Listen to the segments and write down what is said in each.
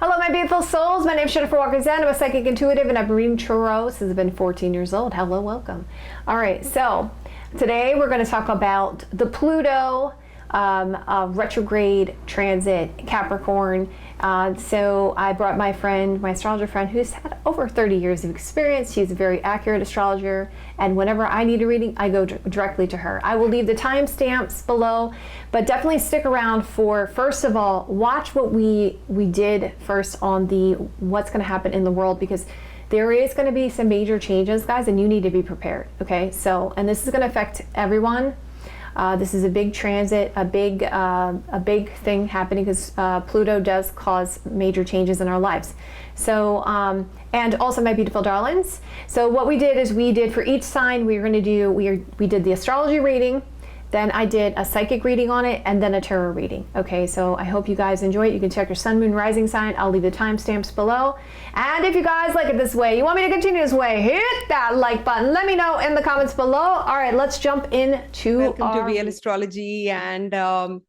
Hello, my beautiful souls. My name is Jennifer Walker Zen. I'm a psychic intuitive, and I've been reading tarot since I've been 14 years old. Hello, welcome. All right, so today we're going to talk about the Pluto retrograde transit, Capricorn. So I brought my friend, my astrologer friend, who's had over 30 years of experience. She's a very accurate astrologer, and whenever I need a reading, I go directly to her. I will leave the timestamps below, but definitely stick around for, first of all, watch what we did first on the what's going to happen in the world, because there is going to be some major changes, guys, and you need to be prepared. Okay, so, and this is going to affect everyone. This is a big transit, a big thing happening, because Pluto does cause major changes in our lives. So, and also, my beautiful darlings. So what we did is we did for each sign, we did the astrology reading, then I did a psychic reading on it, and then a tarot reading. Okay, so I hope you guys enjoy it. You can check your sun, moon, rising sign. I'll leave the timestamps below. And if you guys like it this way, you want me to continue this way, hit that like button. Let me know in the comments below. All right, let's jump into Welcome to VL Astrology, and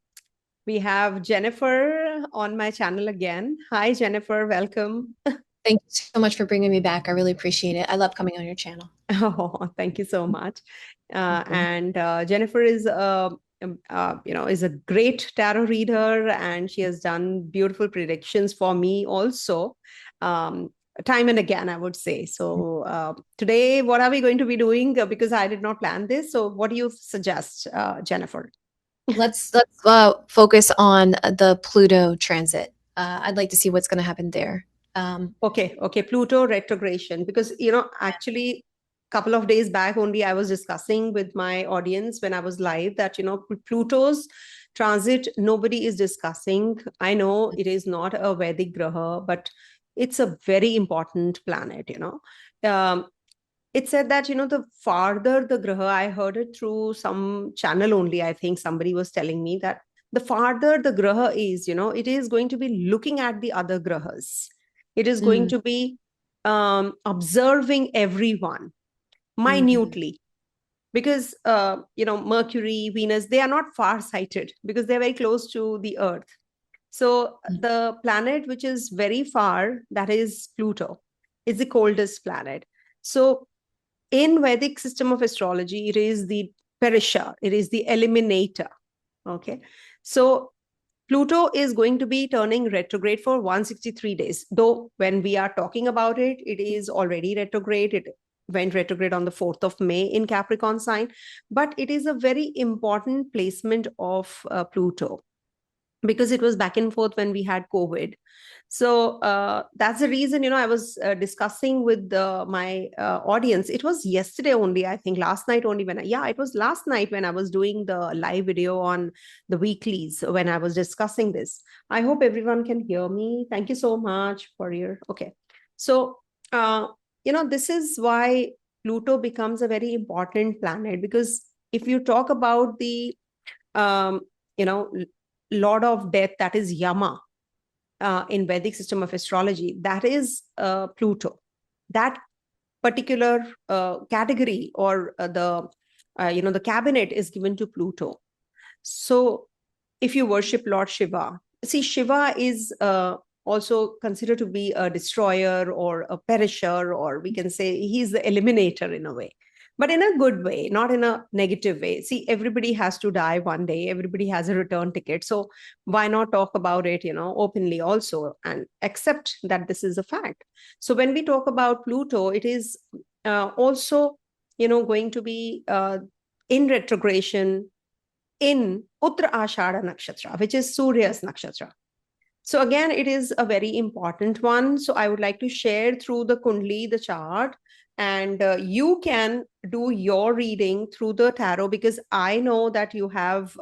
we have Jennifer on my channel again. Hi, Jennifer. Welcome. Thank you so much for bringing me back. I really appreciate it. I love coming on your channel. Oh, thank you so much. And Jennifer is is a great tarot reader, and she has done beautiful predictions for me also, time and again, I would say. So today, what are we going to be doing? Because I did not plan this. So what do you suggest, Jennifer? Let's focus on the Pluto transit. I'd like to see what's going to happen there. Okay, Pluto retrogression, because actually couple of days back only I was discussing with my audience when I was live that Pluto's transit nobody is discussing. I know it is not a Vedic graha, but it's a very important planet. It said that the farther the graha, I heard it through some channel only, I think somebody was telling me that the farther the graha is, it is going to be looking at the other grahas. It is going to be observing everyone minutely, because Mercury, Venus, they are not far-sighted because they're very close to the Earth. So the planet which is very far, that is Pluto, is the coldest planet. So in Vedic system of astrology, it is the perisher, it is the eliminator. Okay, so Pluto is going to be turning retrograde for 163 days. Though when we are talking about it, it is already retrograde. It went retrograde on the 4th of May in Capricorn sign. But it is a very important placement of Pluto, because it was back and forth when we had COVID. So that's the reason, I was discussing with my audience. It was yesterday only, I think last night only it was last night when I was doing the live video on the weeklies, when I was discussing this. I hope everyone can hear me. Thank you so much for your, okay. So, this is why Pluto becomes a very important planet, because if you talk about the, Lord of Death, that is Yama, in Vedic system of astrology, that is Pluto. That particular category, or the cabinet is given to Pluto. So if you worship Lord Shiva, see, Shiva is also considered to be a destroyer or a perisher, or we can say he's the eliminator in a way, but in a good way, not in a negative way. See, everybody has to die one day. Everybody has a return ticket. So why not talk about it, openly also, and accept that this is a fact. So when we talk about Pluto, it is also, going to be in retrogression in Uttar Ashada Nakshatra, which is Surya's Nakshatra. So again, it is a very important one. So I would like to share through the Kundli, the chart, and you can do your reading through the tarot, because I know that you have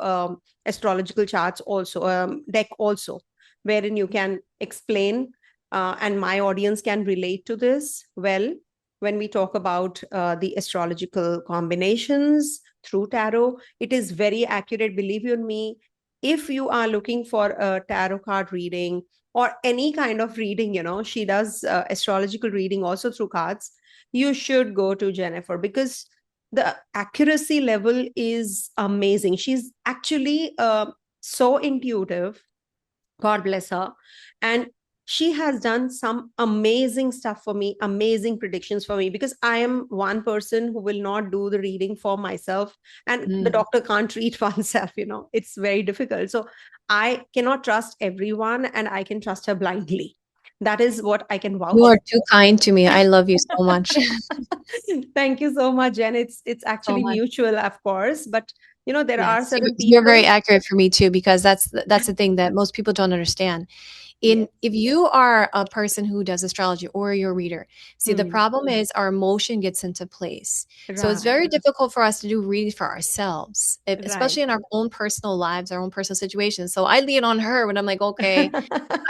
astrological charts also, deck also, wherein you can explain, and my audience can relate to this well when we talk about the astrological combinations through tarot. It is very accurate, believe you me. If you are looking for a tarot card reading or any kind of reading, she does astrological reading also through cards, you should go to Jennifer, because the accuracy level is amazing. She's actually so intuitive, God bless her. And she has done some amazing stuff for me, amazing predictions for me, because I am one person who will not do the reading for myself, and the doctor can't treat oneself, it's very difficult. So I cannot trust everyone, and I can trust her blindly. That is what I can You vouch are too kind to me. I love you so much. Thank you so much, Jen. It's So actually much. mutual, of course, but there are Yes, certain you're very people. accurate for me too, because that's the thing that most people don't understand. Yes. If you are a person who does astrology or you're a reader, see, the Hmm. problem is our emotion gets into place. So it's Right. very difficult for us to do readings for ourselves, Right. especially in our own personal lives, our own personal situations. So I lean on her when I'm like, okay,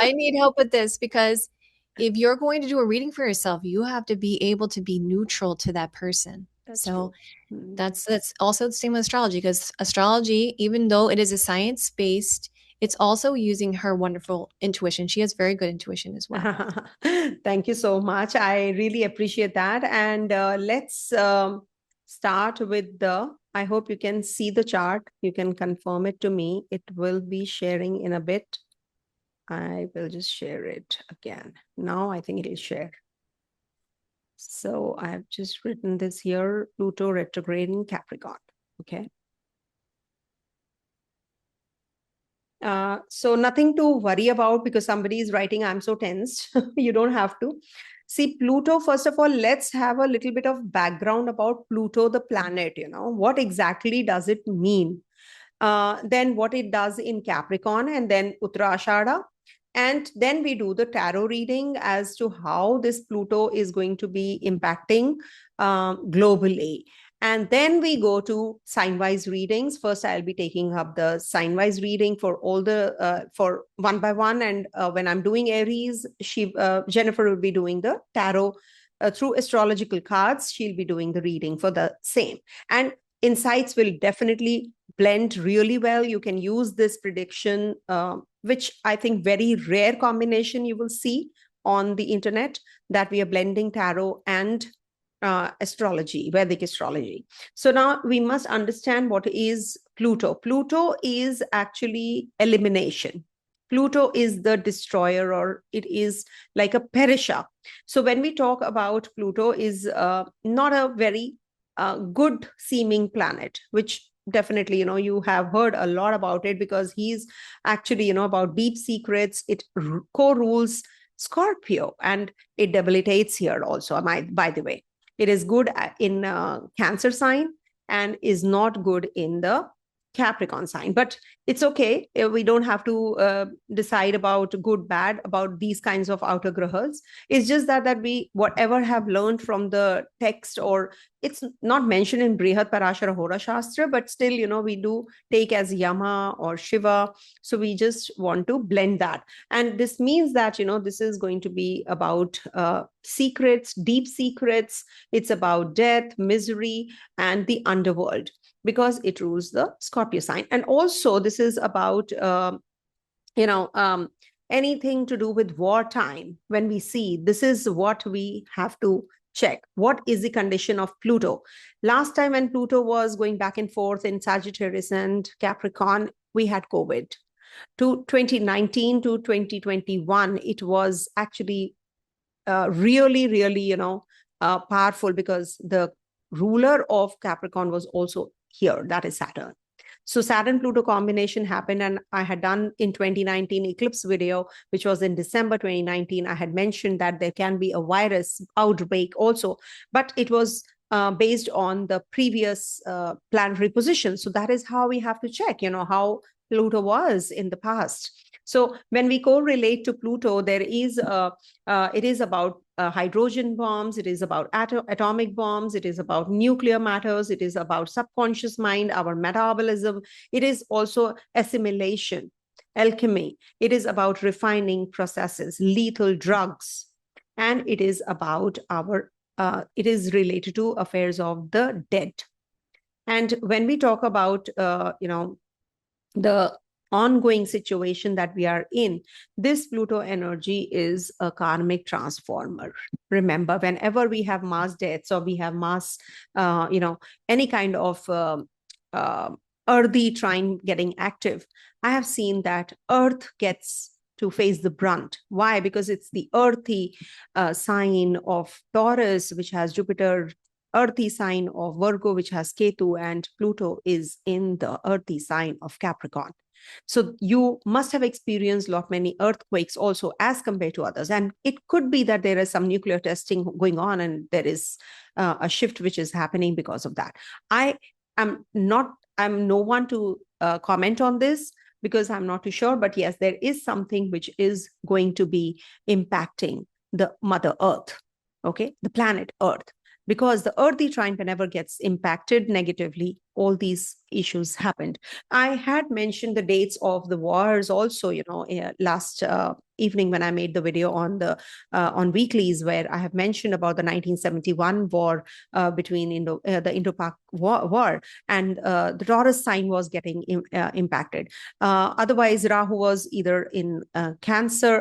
I need help with this, because if you're going to do a reading for yourself, you have to be able to be neutral to that person. That's So true. Hmm. that's also the same with astrology, because astrology, even though it is a science based, it's also using her wonderful intuition. She has very good intuition as well. Thank you so much. I really appreciate that. And let's start with I hope you can see the chart. You can confirm it to me. It will be sharing in a bit. I will just share it again. Now I think it will share. So I've just written this here, Pluto retrograde in Capricorn. Okay. So nothing to worry about because somebody is writing, I'm so tensed. You don't have to. See, Pluto, first of all, let's have a little bit of background about Pluto, the planet. What exactly does it mean? Then what it does in Capricorn, and then Uttarashada. And then we do the tarot reading as to how this Pluto is going to be impacting globally. And then we go to sign-wise readings. First, I'll be taking up the sign-wise reading for all for one by one. And when I'm doing Aries, Jennifer will be doing the tarot through astrological cards. She'll be doing the reading for the same. And insights will definitely blend really well. You can use this prediction, which I think very rare combination you will see on the internet, that we are blending tarot and astrology, Vedic astrology. So now we must understand what is Pluto. Pluto is actually elimination. Pluto is the destroyer, or it is like a perisher. So when we talk about Pluto, is not a very good seeming planet, which definitely you have heard a lot about it, because he's actually about deep secrets. It co-rules Scorpio, and it debilitates here also. By the way, it is good in Cancer sign and is not good in the Capricorn sign. But it's okay. We don't have to decide about good, bad, about these kinds of outer grahas. It's just that we, whatever have learned from the text, or it's not mentioned in Brihat Parashara Hora Shastra, but still, we do take as Yama or Shiva. So we just want to blend that. And this means that, this is going to be about secrets, deep secrets. It's about death, misery, and the underworld, because it rules the Scorpio sign. And also, this is about, anything to do with wartime. When we see, this is what we have to check. What is the condition of Pluto? Last time when Pluto was going back and forth in Sagittarius and Capricorn, we had COVID. To 2019 to 2021, it was actually really, really, powerful, because the ruler of Capricorn was also here, that is Saturn. So Saturn Pluto combination happened, and I had done in 2019 eclipse video, which was in December 2019. I had mentioned that there can be a virus outbreak also, but it was based on the previous planetary position. So that is how we have to check, how Pluto was in the past. So when we correlate to Pluto, there is it is about hydrogen bombs, it is about atomic bombs, it is about nuclear matters, it is about subconscious mind, our metabolism. It is also assimilation, alchemy. It is about refining processes, lethal drugs, and it is about it is related to affairs of the dead. And when we talk about the ongoing situation that we are in, this Pluto energy is a karmic transformer. Remember, whenever we have mass deaths, or we have mass any kind of earthy trine getting active, I have seen that earth gets to face the brunt. Why? Because it's the earthy sign of Taurus, which has Jupiter, earthy sign of Virgo, which has Ketu, and Pluto is in the earthy sign of Capricorn. So you must have experienced many earthquakes also as compared to others. And it could be that there is some nuclear testing going on and there is a shift which is happening because of that. I'm no one to comment on this because I'm not too sure. But yes, there is something which is going to be impacting the Mother Earth, okay, the planet Earth. Because the earthy trine, whenever gets impacted negatively, all these issues happened. I had mentioned the dates of the wars also, last evening when I made the video on the on weeklies, where I have mentioned about the 1971 war between the Indo-Pak war, and the Taurus sign was getting impacted. Otherwise, Rahu was either in Cancer,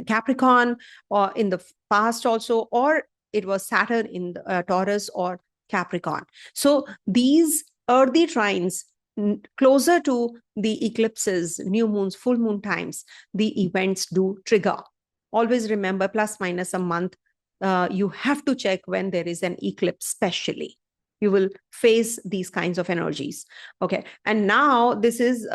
Capricorn, or in the past also, or it was Saturn in Taurus or Capricorn. So these earthy trines, closer to the eclipses, new moons, full moon times, the events do trigger. Always remember, plus minus a month, you have to check when there is an eclipse, especially. You will face these kinds of energies. Okay. And now this is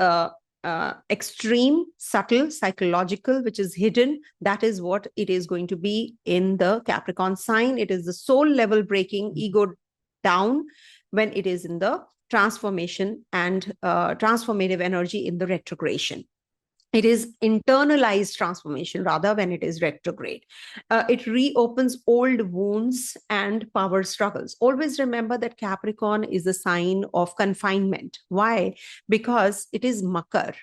extreme, subtle, psychological, which is hidden. That is what it is going to be in the Capricorn sign. It is the soul level breaking, ego down, when it is in the transformation and transformative energy in the retrogradation. It is internalized transformation rather when it is retrograde. It reopens old wounds and power struggles. Always remember that Capricorn is a sign of confinement. Why? Because it is Makar.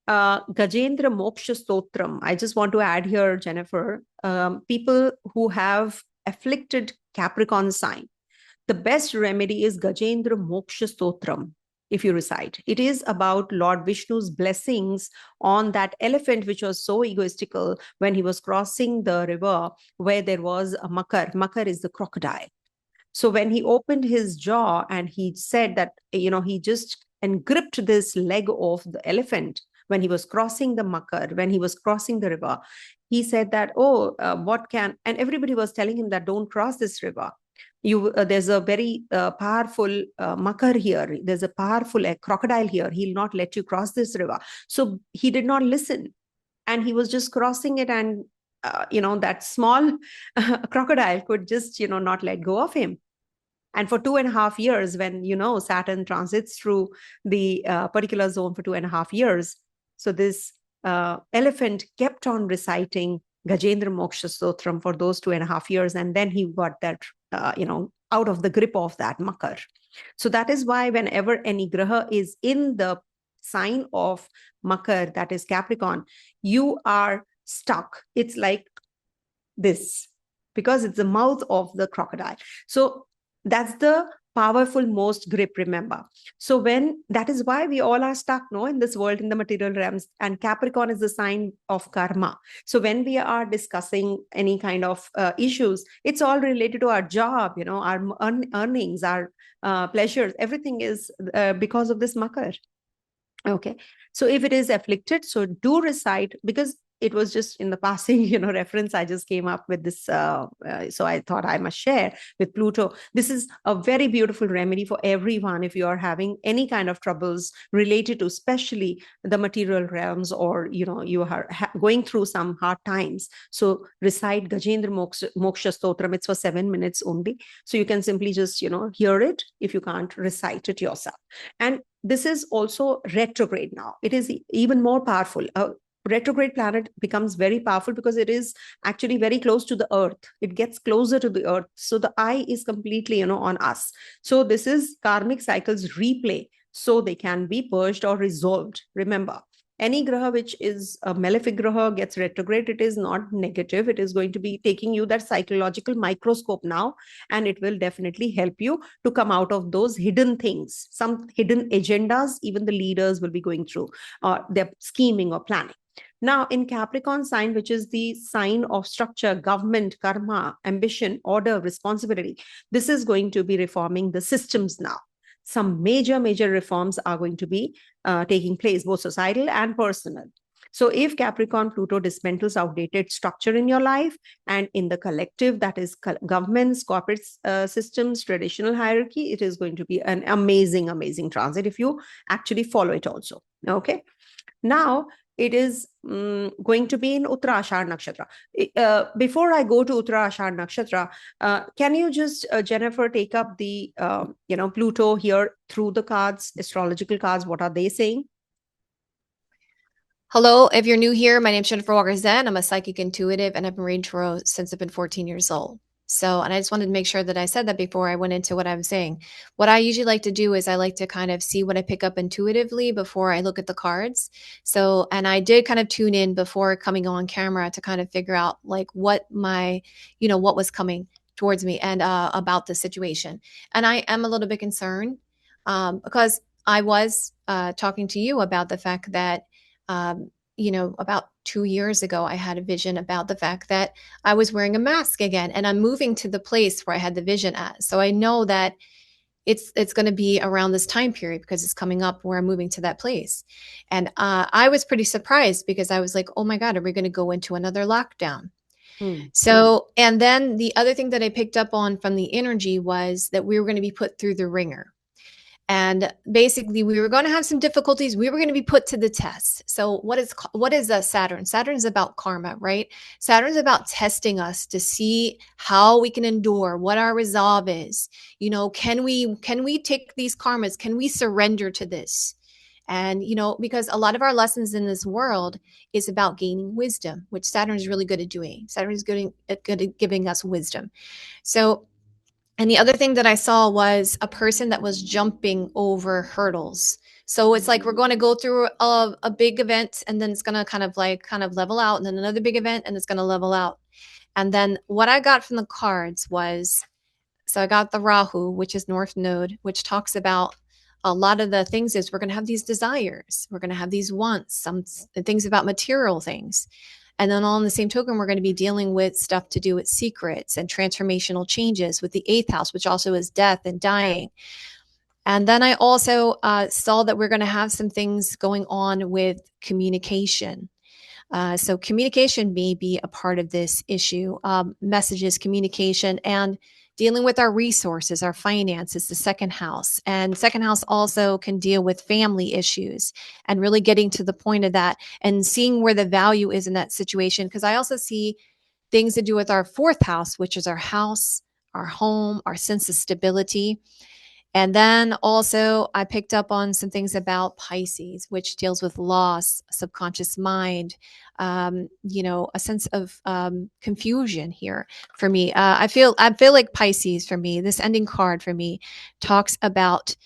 Gajendra Moksha Stotram. I just want to add here, Jennifer, people who have afflicted Capricorn sign, the best remedy is Gajendra Moksha Stotram. If you recite, it is about Lord Vishnu's blessings on that elephant, which was so egoistical when he was crossing the river where there was a Makar. Makar is the crocodile. So when he opened his jaw and he said that, he just gripped this leg of the elephant when he was crossing the Makar, when he was crossing the river, he said that, and everybody was telling him that don't cross this river. There's a very powerful Makar here. There's a powerful crocodile here. He'll not let you cross this river. So he did not listen. And he was just crossing it. And, that small crocodile could just, not let go of him. And for 2.5 years, when, Saturn transits through the particular zone for 2.5 years, so this elephant kept on reciting Gajendra Moksha Stotram for those 2.5 years. And then he got that, out of the grip of that Makar. So that is why whenever any Graha is in the sign of Makar, that is Capricorn, you are stuck. It's like this, because it's the mouth of the crocodile. So that's the powerful most grip, remember. So that is why we all are stuck in this world, in the material realms, and Capricorn is the sign of karma. So when we are discussing any kind of issues, it's all related to our job, our earnings, our pleasures, everything is because of this Makar. Okay. So if it is afflicted, so do recite, because it was just in the passing, reference. I just came up with this. So I thought I must share with Pluto. This is a very beautiful remedy for everyone. If you are having any kind of troubles related to, especially the material realms, or, you are going through some hard times. So recite Gajendra Moksha Stotram. It's for 7 minutes only. So you can simply just, hear it if you can't recite it yourself. And this is also retrograde now. It is even more powerful. Retrograde planet becomes very powerful because it is actually very close to the earth. It gets closer to the earth. So the eye is completely, on us. So this is karmic cycles replay. So they can be purged or resolved. Remember, any graha which is a malefic graha gets retrograde, it is not negative. It is going to be taking you that psychological microscope now, and it will definitely help you to come out of those hidden things, some hidden agendas even the leaders will be going through, or they're scheming or planning. Now, in Capricorn sign, which is the sign of structure, government, karma, ambition, order, responsibility, this is going to be reforming the systems now. some major reforms are going to be taking place, both societal and personal. So if Capricorn Pluto dismantles outdated structure in your life and in the collective, that is governments, corporate systems, traditional hierarchy, it is going to be an amazing transit if you actually follow it also. Okay. Now it is going to be in Uttarashad Nakshatra. Before I go to Uttarashad Nakshatra, can you just, Jennifer, take up the, Pluto here through the cards, astrological cards? What are they saying? Hello, if you're new here, my name's Jennifer Walker Zen. I'm a psychic intuitive and I've been reading tarot since I've been 14 years old. So, and I just wanted to make sure that I said that before I went into what I'm saying. What I usually like to do is I like to kind of see what I pick up intuitively before I look at the cards. So, and I did kind of tune in before coming on camera to kind of figure out like what my, what was coming towards me and about the situation. And I am a little bit concerned because I was talking to you about the fact that about 2 years ago, I had a vision about the fact that I was wearing a mask again, and I'm moving to the place where I had the vision at. So I know that it's going to be around this time period because it's coming up where I'm moving to that place. And I was pretty surprised because I was like, oh my God, are we going to go into another lockdown? So, and then the other thing that I picked up on from the energy was that we were going to be put through the ringer. And basically, we were going to have some difficulties. We were going to be put to the test. So what is Saturn? Saturn's about karma, right? Saturn's about testing us to see how we can endure, what our resolve is. Can we take these karmas? Can we surrender to this? And, because a lot of our lessons in this world is about gaining wisdom, which Saturn is really good at doing. Saturn is good at giving us wisdom. So, and the other thing that I saw was a person that was jumping over hurdles. So it's like we're going to go through a big event and then it's going to kind of level out, and then another big event and it's going to level out. And then what I got from the cards was, so I got the Rahu, which is North Node, which talks about a lot of the things is we're going to have these desires. We're going to have these wants, some things about material things. And then on the same token, we're going to be dealing with stuff to do with secrets and transformational changes with the 8th house, which also is death and dying. And then I also saw that we're going to have some things going on with communication. So communication may be a part of this issue, messages, communication, and dealing with our resources, our finances, the 2nd house. And 2nd house also can deal with family issues and really getting to the point of that and seeing where the value is in that situation. Because I also see things to do with our 4th house, which is our house, our home, our sense of stability. And then also I picked up on some things about Pisces, which deals with loss, subconscious mind, a sense of confusion here for me. I feel like Pisces for me, this ending card for me talks about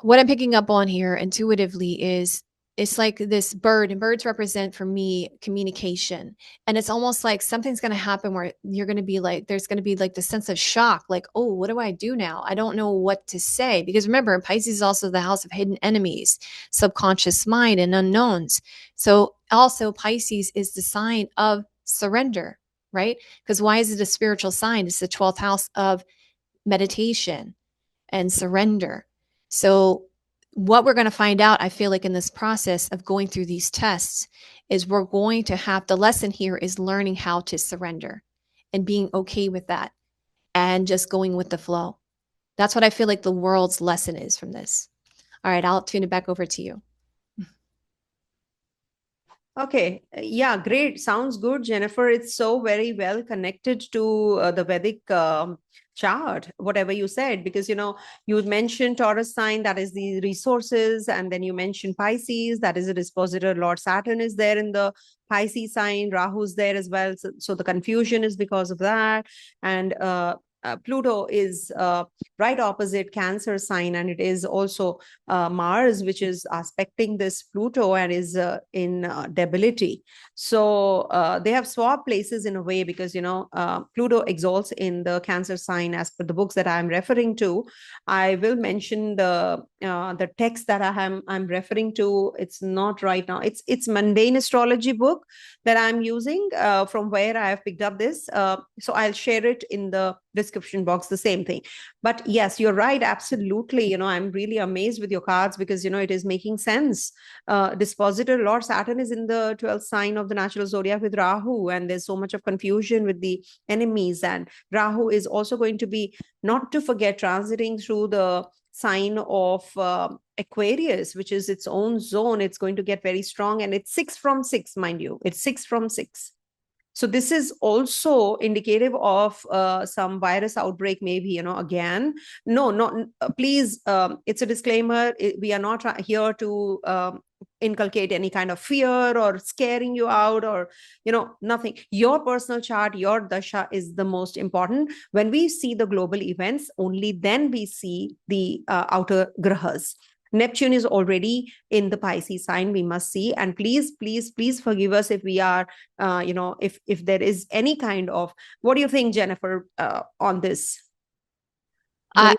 what I'm picking up on here intuitively is it's like this bird, and birds represent for me communication. And it's almost like something's going to happen where you're going to be like, there's going to be like the sense of shock, like, oh, what do I do now? I don't know what to say. Because remember, Pisces is also the house of hidden enemies, subconscious mind, and unknowns. So also Pisces is the sign of surrender, right? Because why is it a spiritual sign? It's the 12th house of meditation and surrender. So what we're going to find out, I feel like in this process of going through these tests, is we're going to have, the lesson here is learning how to surrender and being okay with that and just going with the flow. That's what I feel like the world's lesson is from this. All right, I'll tune it back over to you. Okay. Yeah, great. Sounds good, Jennifer. It's so very well connected to the Vedic chart, whatever you said, because, you mentioned Taurus sign, that is the resources. And then you mentioned Pisces, that is a dispositor. Lord Saturn is there in the Pisces sign. Rahu's there as well. So the confusion is because of that. And Pluto is right opposite Cancer sign, and it is also Mars, which is aspecting this Pluto and is in debility. So they have swapped places in a way because, Pluto exalts in the Cancer sign as per the books that I'm referring to. I will mention the text that I'm referring to. It's not right now. It's mundane astrology book that I'm using from where I have picked up this. So I'll share it in the description box, the same thing. But yes, you're right, absolutely. I'm really amazed with your cards, because it is making sense. Dispositor Lord Saturn is in the 12th sign of the natural zodiac with Rahu, and there's so much of confusion with the enemies. And Rahu is also going to be, not to forget, transiting through the sign of Aquarius, which is its own zone. It's going to get very strong, and it's 6 from 6, mind you. It's 6 from 6. So this is also indicative of some virus outbreak, maybe, again. No, not, please, it's a disclaimer. We are not here to inculcate any kind of fear or scaring you out, or, nothing. Your personal chart, your dasha is the most important. When we see the global events, only then we see the outer grahas. Neptune is already in the Pisces sign, we must see. And please, please, please forgive us if we are, if there is any kind of, what do you think, Jennifer, on this? As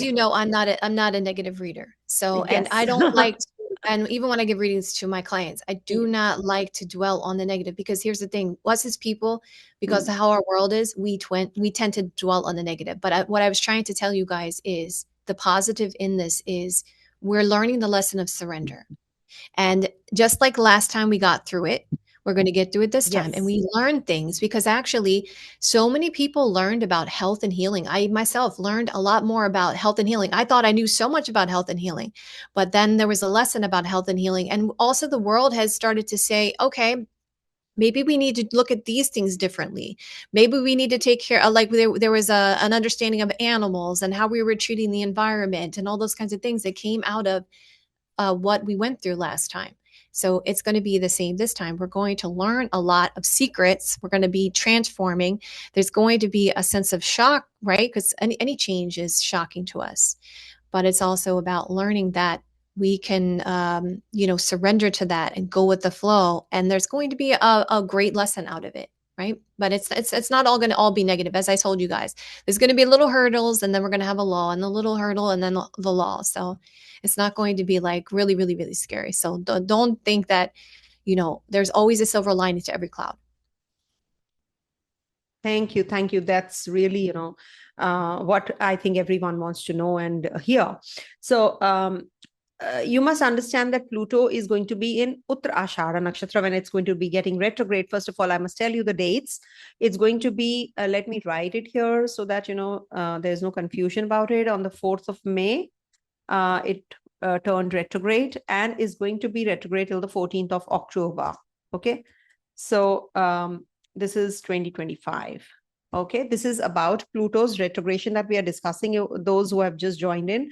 you know, I'm not a negative reader. So, and I don't like to, and even when I give readings to my clients, I do not like to dwell on the negative, because here's the thing, us as people, because of how our world is, we tend to dwell on the negative. But what I was trying to tell you guys is the positive in this is we're learning the lesson of surrender. And just like last time we got through it, we're going to get through it this time. And we learn things, because actually so many people learned about health and healing. I myself learned a lot more about health and healing. I thought I knew so much about health and healing, but then there was a lesson about health and healing. And also the world has started to say, okay, maybe we need to look at these things differently. Maybe we need to take care of, like there was an understanding of animals and how we were treating the environment and all those kinds of things that came out of what we went through last time. So it's going to be the same this time. We're going to learn a lot of secrets. We're going to be transforming. There's going to be a sense of shock, right? Because any change is shocking to us. But it's also about learning that we can, surrender to that and go with the flow. And there's going to be a great lesson out of it, right? But it's not all going to all be negative. As I told you guys, there's going to be little hurdles, and then we're going to have a law, and the little hurdle, and then the law. So it's not going to be like really, really, really scary. So don't think that, there's always a silver lining to every cloud. Thank you. Thank you. That's really, what I think everyone wants to know and hear. So you must understand that Pluto is going to be in Uttar Ashara Nakshatra when it's going to be getting retrograde. First of all, I must tell you the dates. It's going to be, let me write it here so that, there's no confusion about it. On the 4th of May, it turned retrograde, and is going to be retrograde till the 14th of October. Okay. So this is 2025. Okay, this is about Pluto's retrogression that we are discussing, those who have just joined in.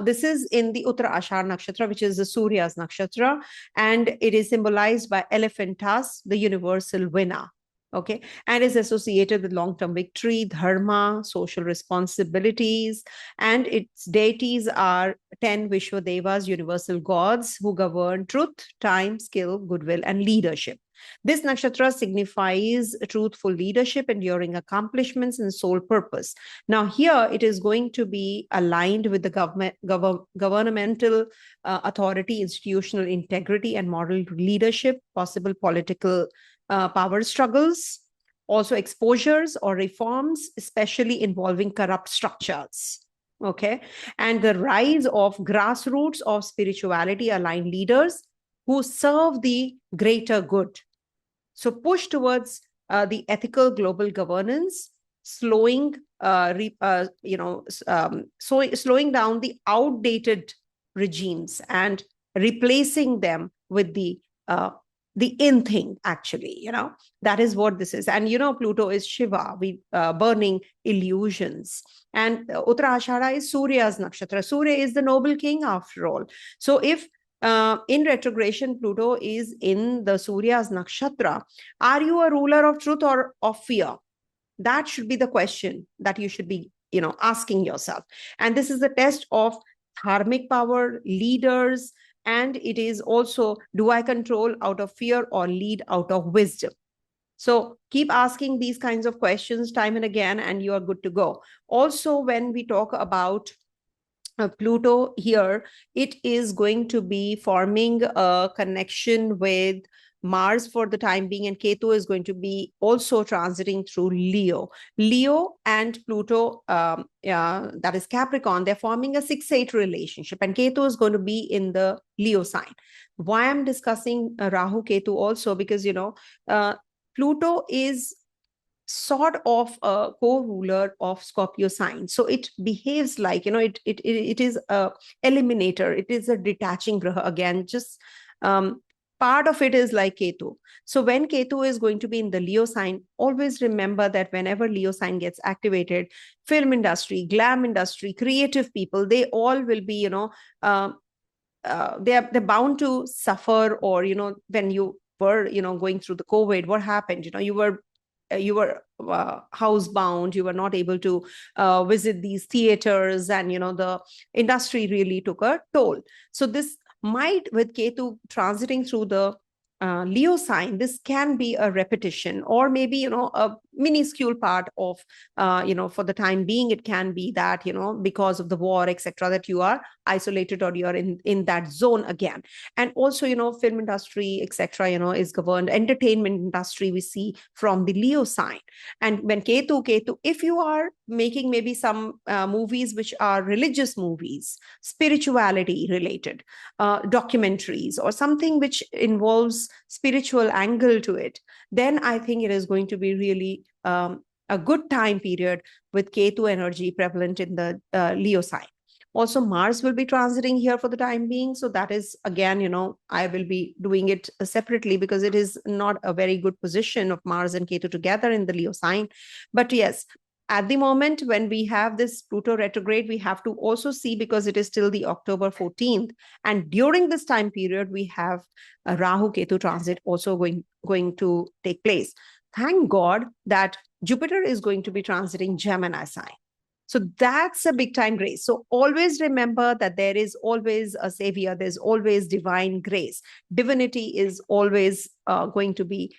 This is in the Uttara Ashar Nakshatra, which is the Surya's Nakshatra, and it is symbolized by elephant tusk, the universal winner. Okay, and is associated with long-term victory, dharma, social responsibilities, and its deities are 10 Vishwadevas, universal gods who govern truth, time, skill, goodwill, and leadership. This nakshatra signifies truthful leadership, enduring accomplishments, and sole purpose. Now, here it is going to be aligned with the governmental authority, institutional integrity, and moral leadership, possible political power struggles, also exposures or reforms, especially involving corrupt structures. Okay, and the rise of grassroots of spirituality aligned leaders who serve the greater good. So push towards the ethical global governance, slowing down the outdated regimes and replacing them with the in thing, actually, that is what this is. And, Pluto is Shiva, burning illusions. And Uttara Ashara is Surya's nakshatra. Surya is the noble king after all. So if in retrogression, Pluto is in the Surya's nakshatra, are you a ruler of truth or of fear? That should be the question that you should be, asking yourself. And this is the test of dharmic power, leaders, and it is also, do I control out of fear or lead out of wisdom? So keep asking these kinds of questions time and again, and you are good to go. Also, when we talk about Pluto here, it is going to be forming a connection with Mars for the time being, and Ketu is going to be also transiting through Leo. Leo and Pluto, that is Capricorn, they're forming a 6-8 relationship, and Ketu is going to be in the Leo sign. Why I'm discussing Rahu Ketu also, because, Pluto is sort of a co-ruler of Scorpio sign. So it behaves like, it is a eliminator. It is a detaching graha again. Just part of it is like Ketu. So when Ketu is going to be in the Leo sign, always remember that whenever Leo sign gets activated, film industry, glam industry, creative people, they all will be, they're bound to suffer. Or, when you were, going through the COVID, what happened? You were housebound. You were not able to visit these theaters, and the industry really took a toll. So this might, with Ketu transiting through the Leo sign, this can be a repetition, or maybe a minuscule part of for the time being. It can be that because of the war, etc., that you are isolated, or you're in that zone again. And also film industry, etc., is governed. Entertainment industry we see from the Leo sign. And when Ketu, if you are making maybe some movies which are religious movies, spirituality related documentaries, or something which involves spiritual angle to it, then I think it is going to be really a good time period with Ketu energy prevalent in the Leo sign. Also, Mars will be transiting here for the time being. So that is, again, I will be doing it separately, because it is not a very good position of Mars and Ketu together in the Leo sign. But yes, at the moment, when we have this Pluto retrograde, we have to also see, because it is till the October 14th. And during this time period, we have a Rahu Ketu transit also going to take place. Thank God that Jupiter is going to be transiting Gemini sign. So that's a big time grace. So always remember that there is always a savior. There's always divine grace. Divinity is always going to be,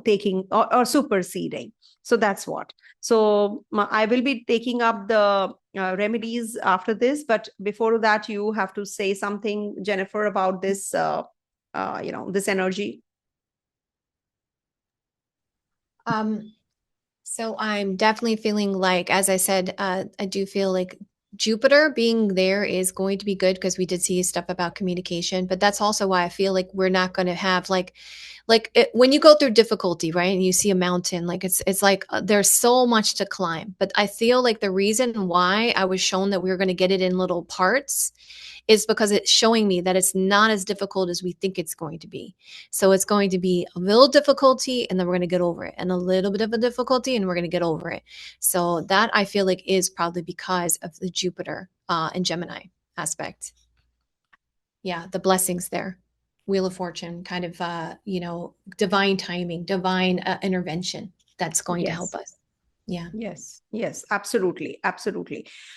taking or superseding. So that's what. So I will be taking up the remedies after this. But before that, you have to say something, Jennifer, about this, this energy. So I'm definitely feeling like, as I said, I do feel like Jupiter being there is going to be good, because we did see stuff about communication. But that's also why I feel like we're not going to have when you go through difficulty, right? And you see a mountain, like it's like there's so much to climb. But I feel like the reason why I was shown that we were going to get it in little parts is because it's showing me that it's not as difficult as we think it's going to be. So it's going to be a little difficulty, and then we're going to get over it, and a little bit of a difficulty, and we're going to get over it. So that I feel like is probably because of the Jupiter and Gemini aspect. Yeah, the blessings there. Wheel of Fortune, kind of, divine timing, divine intervention that's going to help us. Yeah. Yes, absolutely.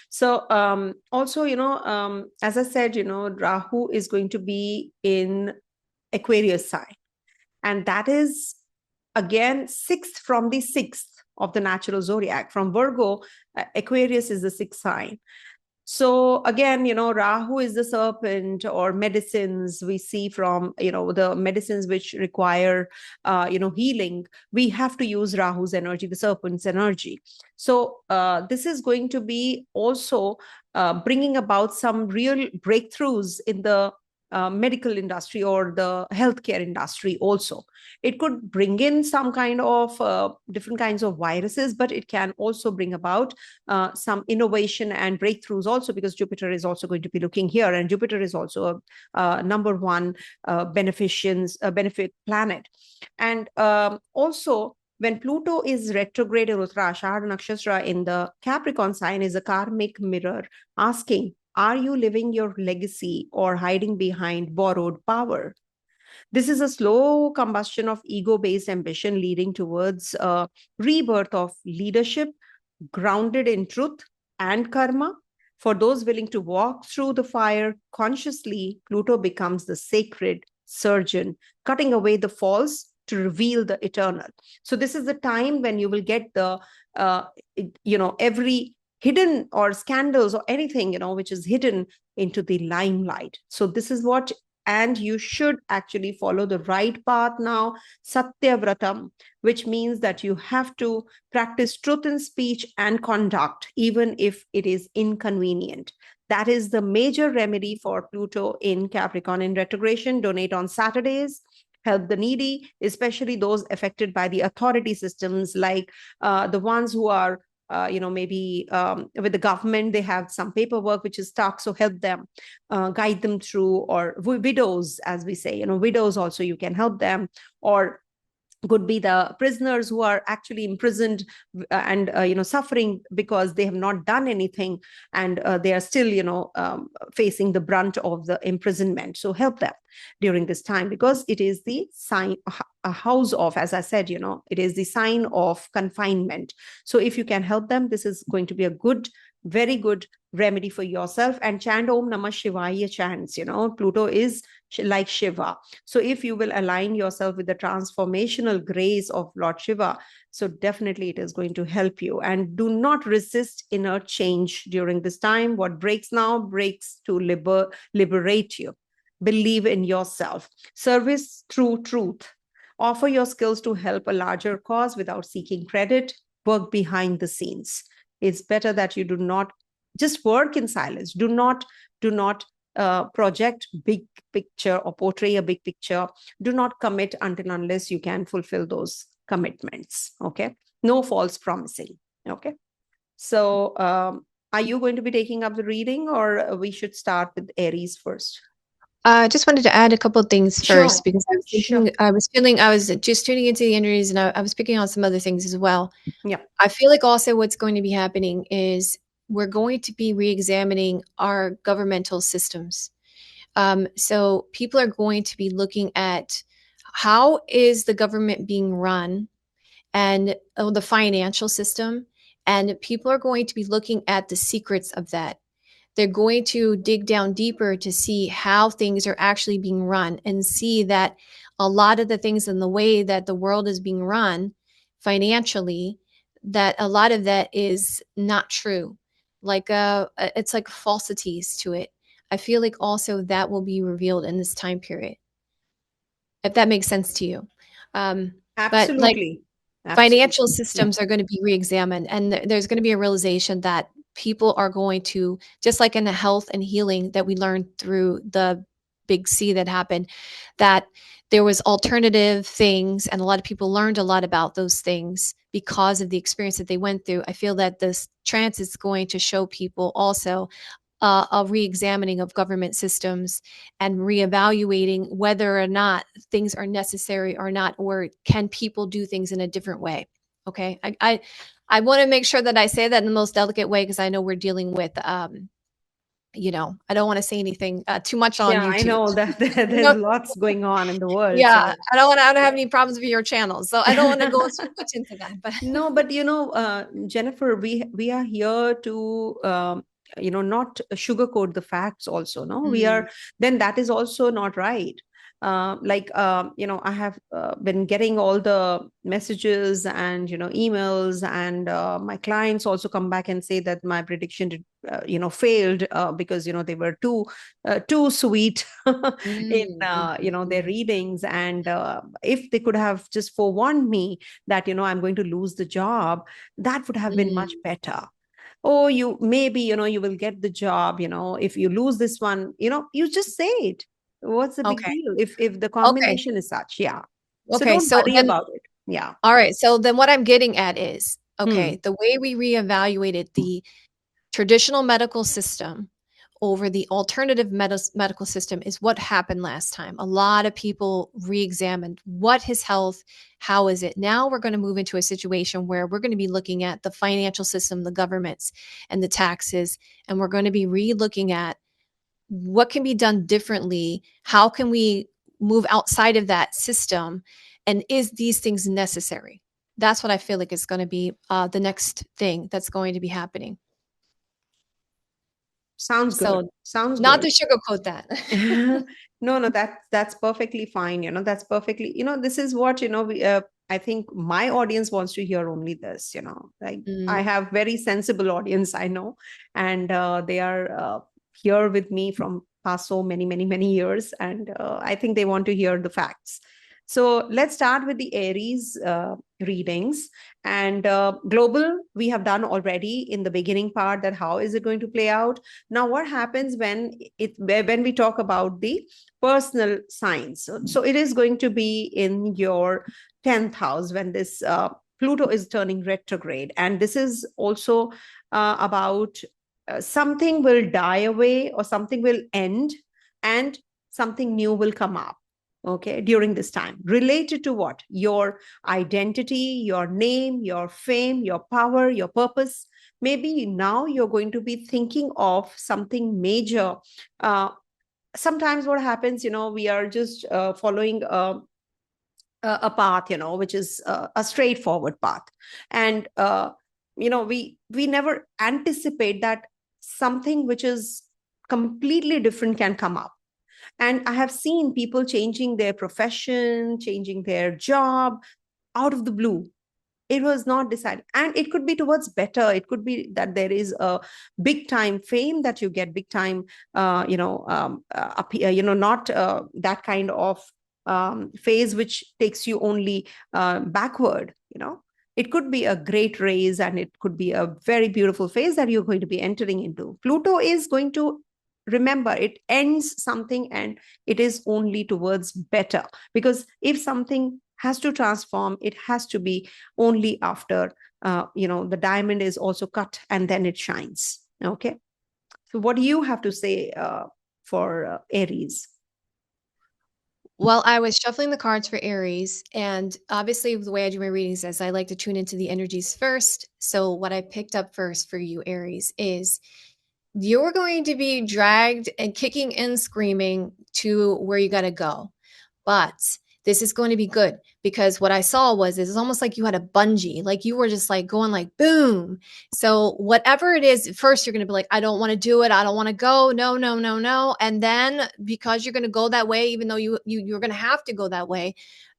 So also, as I said, Rahu is going to be in Aquarius sign, and that is again 6th from the 6th of the natural zodiac. From Virgo, Aquarius is the 6th sign. So again, Rahu is the serpent, or medicines we see from, the medicines which require, healing. We have to use Rahu's energy, the serpent's energy. So this is going to be also bringing about some real breakthroughs in the medical industry or the healthcare industry also. It could bring in some kind of different kinds of viruses, but it can also bring about some innovation and breakthroughs also, because Jupiter is also going to be looking here, and Jupiter is also a number one benefit planet. And also, when Pluto is retrograde in Uttarashadha Nakshatra in the Capricorn sign, is a karmic mirror asking, are you living your legacy or hiding behind borrowed power? This is a slow combustion of ego-based ambition leading towards a rebirth of leadership grounded in truth and karma. For those willing to walk through the fire consciously, Pluto becomes the sacred surgeon, cutting away the false to reveal the eternal. So this is the time when you will get the, every hidden or scandals or anything, which is hidden into the limelight. So this is what and you should actually follow the right path now, Satyavratam, which means that you have to practice truth in speech and conduct, even if it is inconvenient. That is the major remedy for Pluto in Capricorn in retrogression. Donate on Saturdays. Help the needy, especially those affected by the authority systems, like the ones who are maybe with the government, they have some paperwork which is stuck. So help them, guide them through, or widows, as we say, widows also, you can help them, or could be the prisoners who are actually imprisoned and suffering because they have not done anything, and they are still facing the brunt of the imprisonment. So help them during this time, because it is the sign, a house of, as I said, it is the sign of confinement. So if you can help them, this is going to be a good, very good remedy for yourself. And chant Om Namah Shivaya chants. Pluto is like Shiva. So if you will align yourself with the transformational grace of Lord Shiva, so definitely it is going to help you. And do not resist inner change during this time. What breaks now breaks to liberate you. Believe in yourself. Service through truth. Offer your skills to help a larger cause without seeking credit. Work behind the scenes. It's better that you do not just work in silence. Do not project big picture or portray a big picture. Do not commit until unless you can fulfill those commitments. Okay. No false promising. Okay. So are you going to be taking up the reading, or we should start with Aries first? I just wanted to add a couple of things first, Sure. because I was just tuning into the energies, and I was picking on some other things as well. Yeah. I feel like also what's going to be happening is we're going to be re-examining our governmental systems. So people are going to be looking at how is the government being run, and the financial system, and people are going to be looking at the secrets of that. They're going to dig down deeper to see how things are actually being run, and see that a lot of the things in the way that the world is being run financially, that a lot of that is not true. Like it's like falsities to it. I feel like also that will be revealed in this time period, if that makes sense to you. But like financial systems are going to be re-examined, and there's going to be a realization that people are going to, just like in the health and healing that we learned through the big C that happened, that there was alternative things, and a lot of people learned a lot about those things because of the experience that they went through. I feel that this trance is going to show people also a re-examining of government systems, and reevaluating whether or not things are necessary or not, or can people do things in a different way. Okay. I want to make sure that I say that in the most delicate way, because I know we're dealing with, I don't want to say anything too much on YouTube. I know that there's lots going on in the world. Yeah. So. I don't have any problems with your channel, so I don't want to go so much into that. But no, but Jennifer, we are here to not sugarcoat the facts also. No, we are, then that is also not right. I have been getting all the messages and emails, and my clients also come back and say that my prediction did, failed because they were too sweet in their readings, and if they could have just forewarned me that I'm going to lose the job, that would have been much better. Oh, you maybe you will get the job, if you lose this one, you just say it. What's the big deal if the combination is such? Yeah. Okay. So don't worry about it. Yeah. All right. So then what I'm getting at is, the way we reevaluated the traditional medical system over the alternative medical system is what happened last time. A lot of people re-examined what his health, how is it. Now we're going to move into a situation where we're going to be looking at the financial system, the governments, and the taxes, and we're going to be re-looking at what can be done differently. How can we move outside of that system? And is these things necessary? That's what I feel like is going to be the next thing that's going to be happening. Sounds good. So Sounds not good. to sugarcoat that. No, that's perfectly fine. That's perfectly, this is what, we, I think my audience wants to hear only this, like I have very sensible audience, I know, and they are here with me from past so many years, and I think they want to hear the facts. So let's start with the Aries readings. And global, we have done already in the beginning part, that how is it going to play out. Now, what happens when we talk about the personal signs? So it is going to be in your 10th house when this Pluto is turning retrograde. And this is also about something will die away, or something will end, and something new will come up. Okay, during this time, related to what? Your identity, your name, your fame, your power, your purpose. Maybe now you're going to be thinking of something major. Sometimes what happens, we are just following a path, which is a straightforward path. And we never anticipate that something which is completely different can come up. And I have seen people changing their profession, changing their job out of the blue. It was not decided. And it could be towards better. It could be that there is a big time fame that you get, big time, not that kind of phase which takes you only backward. It could be a great raise, and it could be a very beautiful phase that you're going to be entering into. Pluto is going to, remember, it ends something, and it is only towards better. Because if something has to transform, it has to be only after the diamond is also cut, and then it shines. Okay, so what do you have to say for Aries? Well, I was shuffling the cards for Aries, and obviously the way I do my readings is I like to tune into the energies first. So what I picked up first for you, Aries, is you're going to be dragged and kicking and screaming to where you got to go. But this is going to be good, because what I saw was it's almost like you had a bungee, like you were just like going like boom. So whatever it is, first you're going to be like, I don't want to do it. I don't want to go. No, no, no, no. And then because you're going to go that way, even though you're going to have to go that way.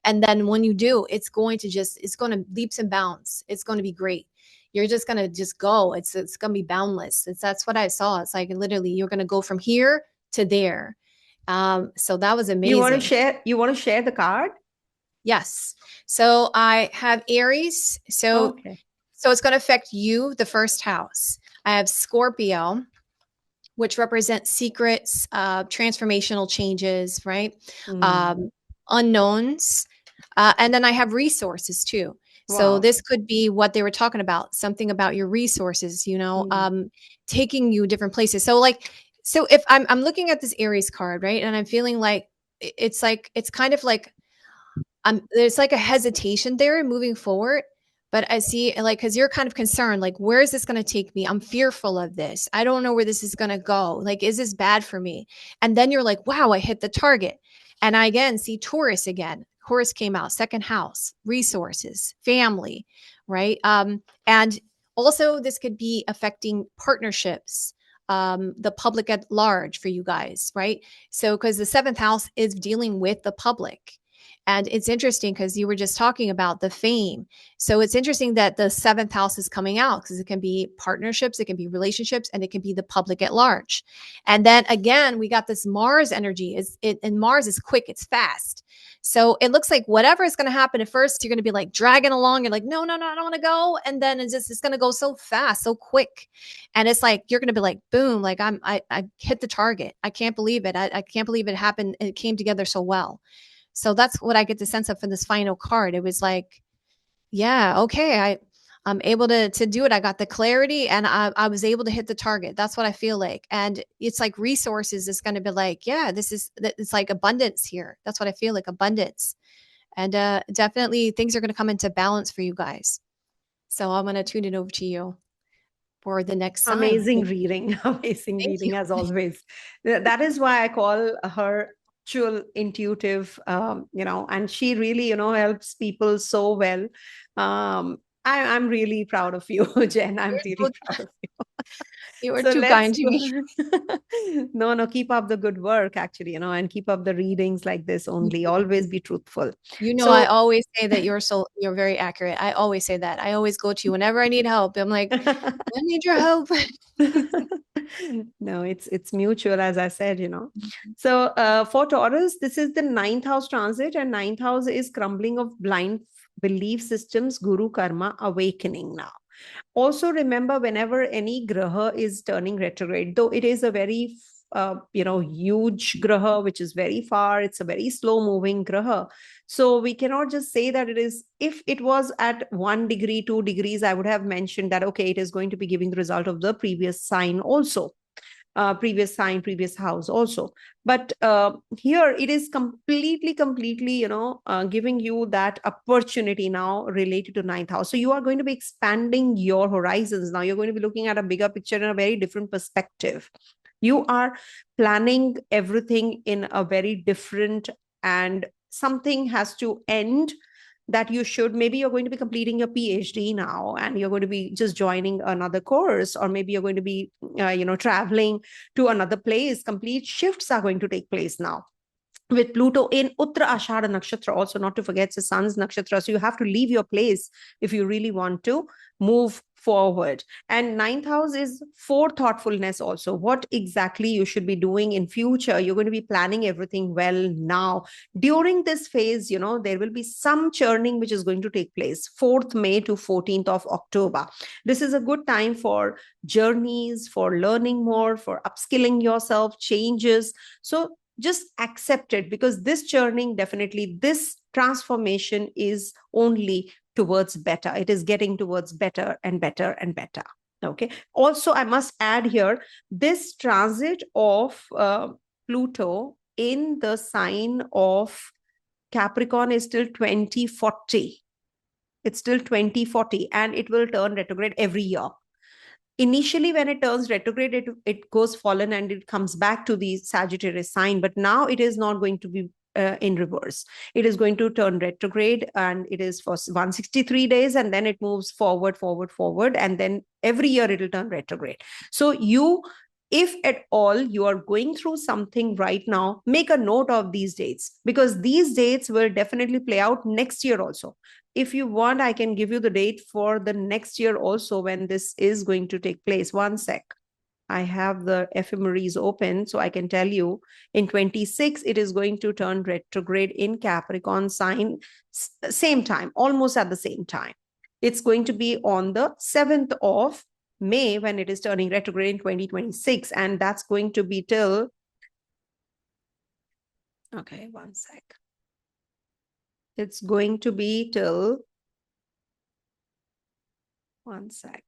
And then when you do, it's going to leaps and bounds. It's going to be great. You're just going to just go. It's going to be boundless. That's what I saw. It's like literally you're going to go from here to there. So that was amazing. You want to share the card? Yes. So I have Aries. So it's going to affect you, the first house. I have Scorpio, which represents secrets, transformational changes, right? Unknowns. And then I have resources too. Wow. So this could be what they were talking about, something about your resources, taking you different places. So if I'm looking at this Aries card, right, and I'm feeling like it's kind of like there's like a hesitation there moving forward, but I see because you're kind of concerned, like, where is this going to take me? I'm fearful of this. I don't know where this is going to go. Like, is this bad for me? And then you're like, wow, I hit the target. And I again see Taurus again. Taurus came out, second house, resources, family, right? And also this could be affecting partnerships. The public at large for you guys, right? So, because the seventh house is dealing with the public. And it's interesting because you were just talking about the fame. So it's interesting that the seventh house is coming out, because it can be partnerships, it can be relationships, and it can be the public at large. And then again, we got this Mars energy. And Mars is quick, it's fast. So it looks like whatever is going to happen at first, you're going to be like dragging along. You're like, no, I don't want to go. And then it's going to go so fast, so quick. And it's like, you're going to be like, boom, like I hit the target. I can't believe it. I can't believe it happened. It came together so well. So that's what I get the sense of for this final card. It was like, yeah, okay, I'm able to do it. I got the clarity, and I was able to hit the target. That's what I feel like. And it's like resources is going to be like, yeah, it's like abundance here. That's what I feel like, abundance. And definitely things are going to come into balance for you guys. So I'm going to tune it over to you for the next sign. Amazing reading as always. That is why I call her intuitive, and she really, helps people so well. I'm really proud of you, Jen. I'm really proud of you. You were too kind to me. No, keep up the good work, actually, and keep up the readings like this only. Always be truthful. I always say that you're very accurate. I always say that. I always go to you whenever I need help. I'm like, I need your help. No, it's mutual, as I said, So for Taurus, this is the ninth house transit, and ninth house is crumbling of blind belief systems, guru karma, awakening now. Also remember, whenever any graha is turning retrograde, though it is a very huge graha which is very far, it's a very slow moving graha, so we cannot just say that it is. If it was at 1 degree 2 degrees, I would have mentioned that okay, it is going to be giving the result of the previous sign also, previous sign, previous house also. But here it is completely giving you that opportunity now related to ninth house. So you are going to be expanding your horizons now. You're going to be looking at a bigger picture in a very different perspective. You are planning everything in a very different, and something has to end that you should. Maybe you're going to be completing your PhD now, and you're going to be just joining another course, or maybe you're going to be traveling to another place. Complete shifts are going to take place now with Pluto in Uttra Ashada Nakshatra, also not to forget the sun's nakshatra. So you have to leave your place if you really want to move forward. And ninth house is for thoughtfulness also. What exactly you should be doing in future. You're going to be planning everything well now. During this phase, there will be some churning which is going to take place 4th May to 14th of October. This is a good time for journeys, for learning more, for upskilling yourself, changes. So just accept it, because this churning, definitely this transformation is only towards better. It is getting towards better and better and better. Okay. Also, I must add here, this transit of Pluto in the sign of Capricorn is till 2040. It's still 2040, and it will turn retrograde every year. Initially, when it turns retrograde, it goes fallen and it comes back to the Sagittarius sign. But now it is not going to be in reverse. It is going to turn retrograde, and it is for 163 days, and then it moves forward, and then every year it will turn retrograde. So if at all you are going through something right now, make a note of these dates, because these dates will definitely play out next year also. If you want, I can give you the date for the next year also when this is going to take place. One sec. I have the ephemeris open, so I can tell you in 26, it is going to turn retrograde in Capricorn sign, same time, almost at the same time. It's going to be on the 7th of May when it is turning retrograde in 2026. And that's going to be till, okay, one sec. It's going to be till, one sec,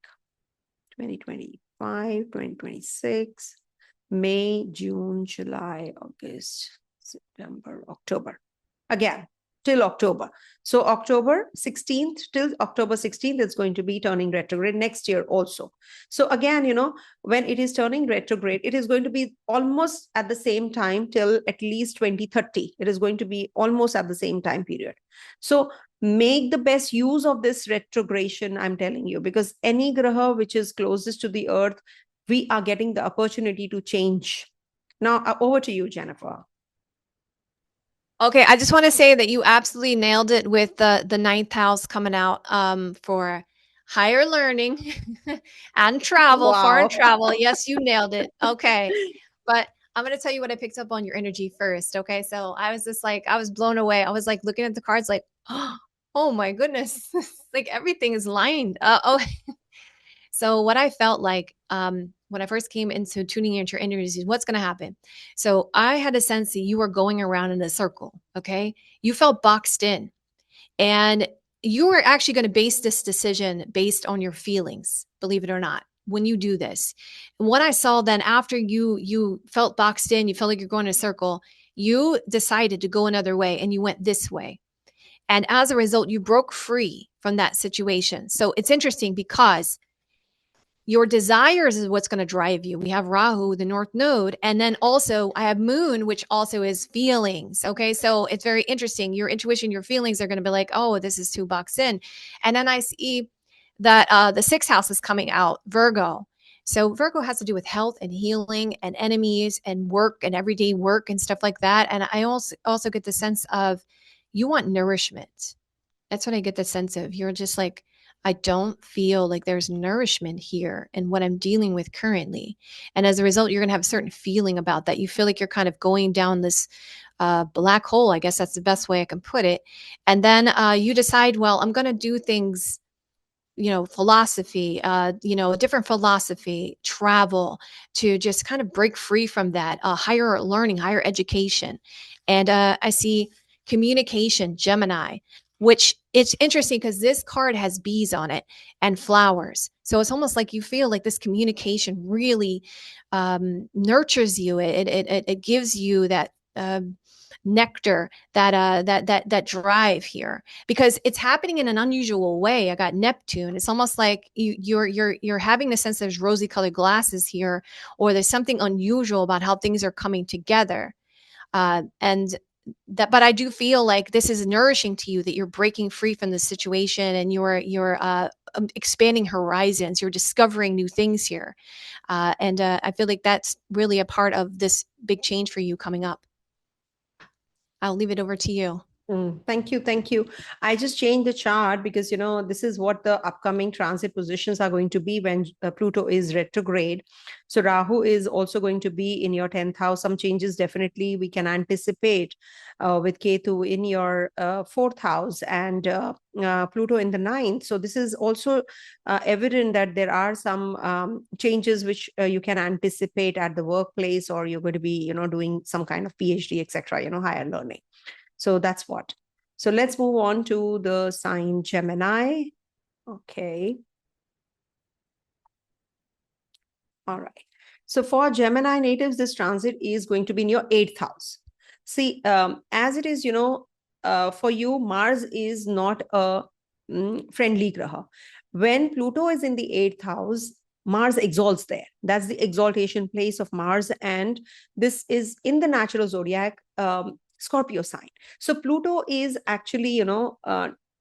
2025, 2026, May, June, July, August, September, October. Again, till October. So October 16th till October 16th, it's going to be turning retrograde next year also. So again, when it is turning retrograde, it is going to be almost at the same time till at least 2030. It is going to be almost at the same time period. So make the best use of this retrogression, I'm telling you, because any graha which is closest to the earth, we are getting the opportunity to change. Now, over to you, Jennifer. Okay, I just want to say that you absolutely nailed it with the ninth house coming out for higher learning and travel, Wow. foreign travel. Yes, you nailed it. Okay, but I'm going to tell you what I picked up on your energy first. Okay, so I was just like, I was blown away. I was like looking at the cards like, oh my goodness, like everything is lined. So what I felt like when I first came into tuning into your energies is what's going to happen. So I had a sense that you were going around in a circle. Okay. You felt boxed in, and you were actually going to base this decision based on your feelings, believe it or not, when you do this. And what I saw then after you felt boxed in, you felt like you're going in a circle, you decided to go another way and you went this way. And as a result, you broke free from that situation. So it's interesting because your desires is what's going to drive you. We have Rahu, the North Node, and then also I have Moon, which also is feelings. Okay, so it's very interesting. Your intuition, your feelings are going to be like, oh, this is too boxed in. And then I see that the 6th house is coming out, Virgo. So Virgo has to do with health and healing and enemies and work and everyday work and stuff like that. And I also get the sense of you want nourishment. That's what I get the sense of. You're just like, I don't feel like there's nourishment here in what I'm dealing with currently. And as a result, you're going to have a certain feeling about that. You feel like you're kind of going down this black hole. I guess that's the best way I can put it. And then you decide, well, I'm going to do things, philosophy, a different philosophy, travel, to just kind of break free from that, higher learning, higher education. And I see communication, Gemini, which it's interesting because this card has bees on it and flowers. So it's almost like you feel like this communication really nurtures you. It gives you that nectar, that drive here, because it's happening in an unusual way. I got Neptune. It's almost like you're having the sense there's rosy colored glasses here, or there's something unusual about how things are coming together. And that, but I do feel like this is nourishing to you, that you're breaking free from the situation and you're expanding horizons. You're discovering new things here. And I feel like that's really a part of this big change for you coming up. I'll leave it over to you. Thank you. Thank you. I just changed the chart because, this is what the upcoming transit positions are going to be when Pluto is retrograde. So Rahu is also going to be in your 10th house. Some changes definitely we can anticipate with Ketu in your 4th house and Pluto in the 9th. So this is also evident that there are some changes which you can anticipate at the workplace, or you're going to be, doing some kind of PhD, etc., higher learning. So that's what. So let's move on to the sign Gemini. Okay. All right. So for Gemini natives, this transit is going to be in your 8th house. See, as it is, for you, Mars is not a friendly graha. When Pluto is in the 8th house, Mars exalts there. That's the exaltation place of Mars. And this is in the natural zodiac, Scorpio sign. So Pluto is actually,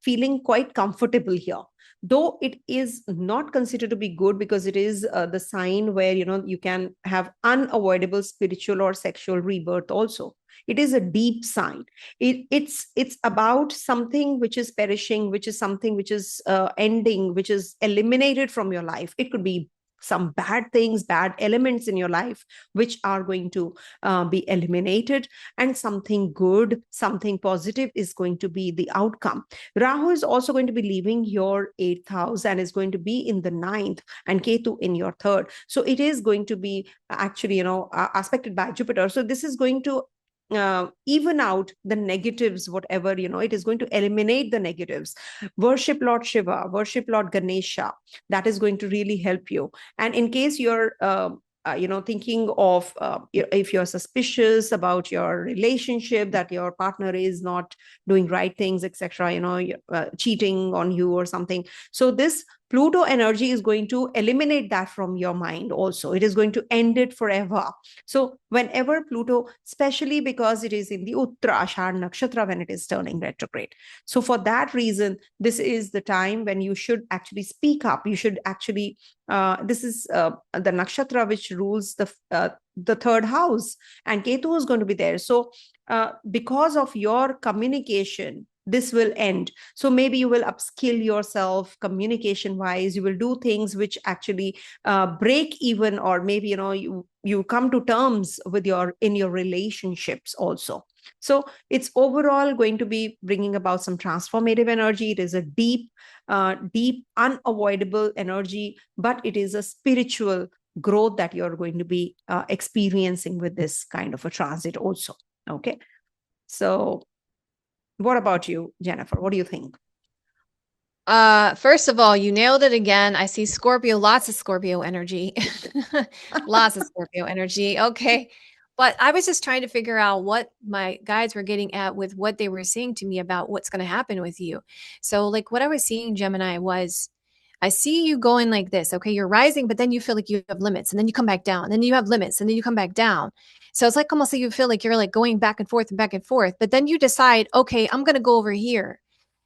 feeling quite comfortable here, though it is not considered to be good because it is the sign where, you can have unavoidable spiritual or sexual rebirth also. It is a deep sign. It's about something which is perishing, which is something which is ending, which is eliminated from your life. It could be some bad things, bad elements in your life, which are going to be eliminated, and something good, something positive is going to be the outcome. Rahu is also going to be leaving your 8th house and is going to be in the 9th, and Ketu in your 3rd. So it is going to be actually, aspected by Jupiter. So this is going to even out the negatives, whatever, it is going to eliminate the negatives. Worship Lord Shiva, worship Lord Ganesha. That is going to really help you. And in case you're thinking of if you're suspicious about your relationship, that your partner is not doing right things, etc., cheating on you or something. So this Pluto energy is going to eliminate that from your mind also. It is going to end it forever. So whenever Pluto, especially because it is in the Uttara Ashad Nakshatra when it is turning retrograde. So for that reason, this is the time when you should actually speak up. You should actually, this is the Nakshatra which rules the 3rd house, and Ketu is going to be there. So because of your communication, this will end. So maybe you will upskill yourself communication wise. You will do things which actually break even, or maybe you come to terms with your relationships also. So it's overall going to be bringing about some transformative energy. It is a deep unavoidable energy, but it is a spiritual growth that you're going to be experiencing with this kind of a transit also. Okay. So what about you, Jennifer? What do you think? First of all, you nailed it again. I see Scorpio, lots of Scorpio energy. Lots of Scorpio energy. Okay. But I was just trying to figure out what my guides were getting at with what they were saying to me about what's going to happen with you. So like what I was seeing, Gemini, was I see you going like this. Okay, you're rising, but then you feel like you have limits, and then you come back down, and then you have limits, and then you come back down. So it's like almost like you feel like you're like going back and forth and back and forth. But then you decide, okay, I'm going to go over here.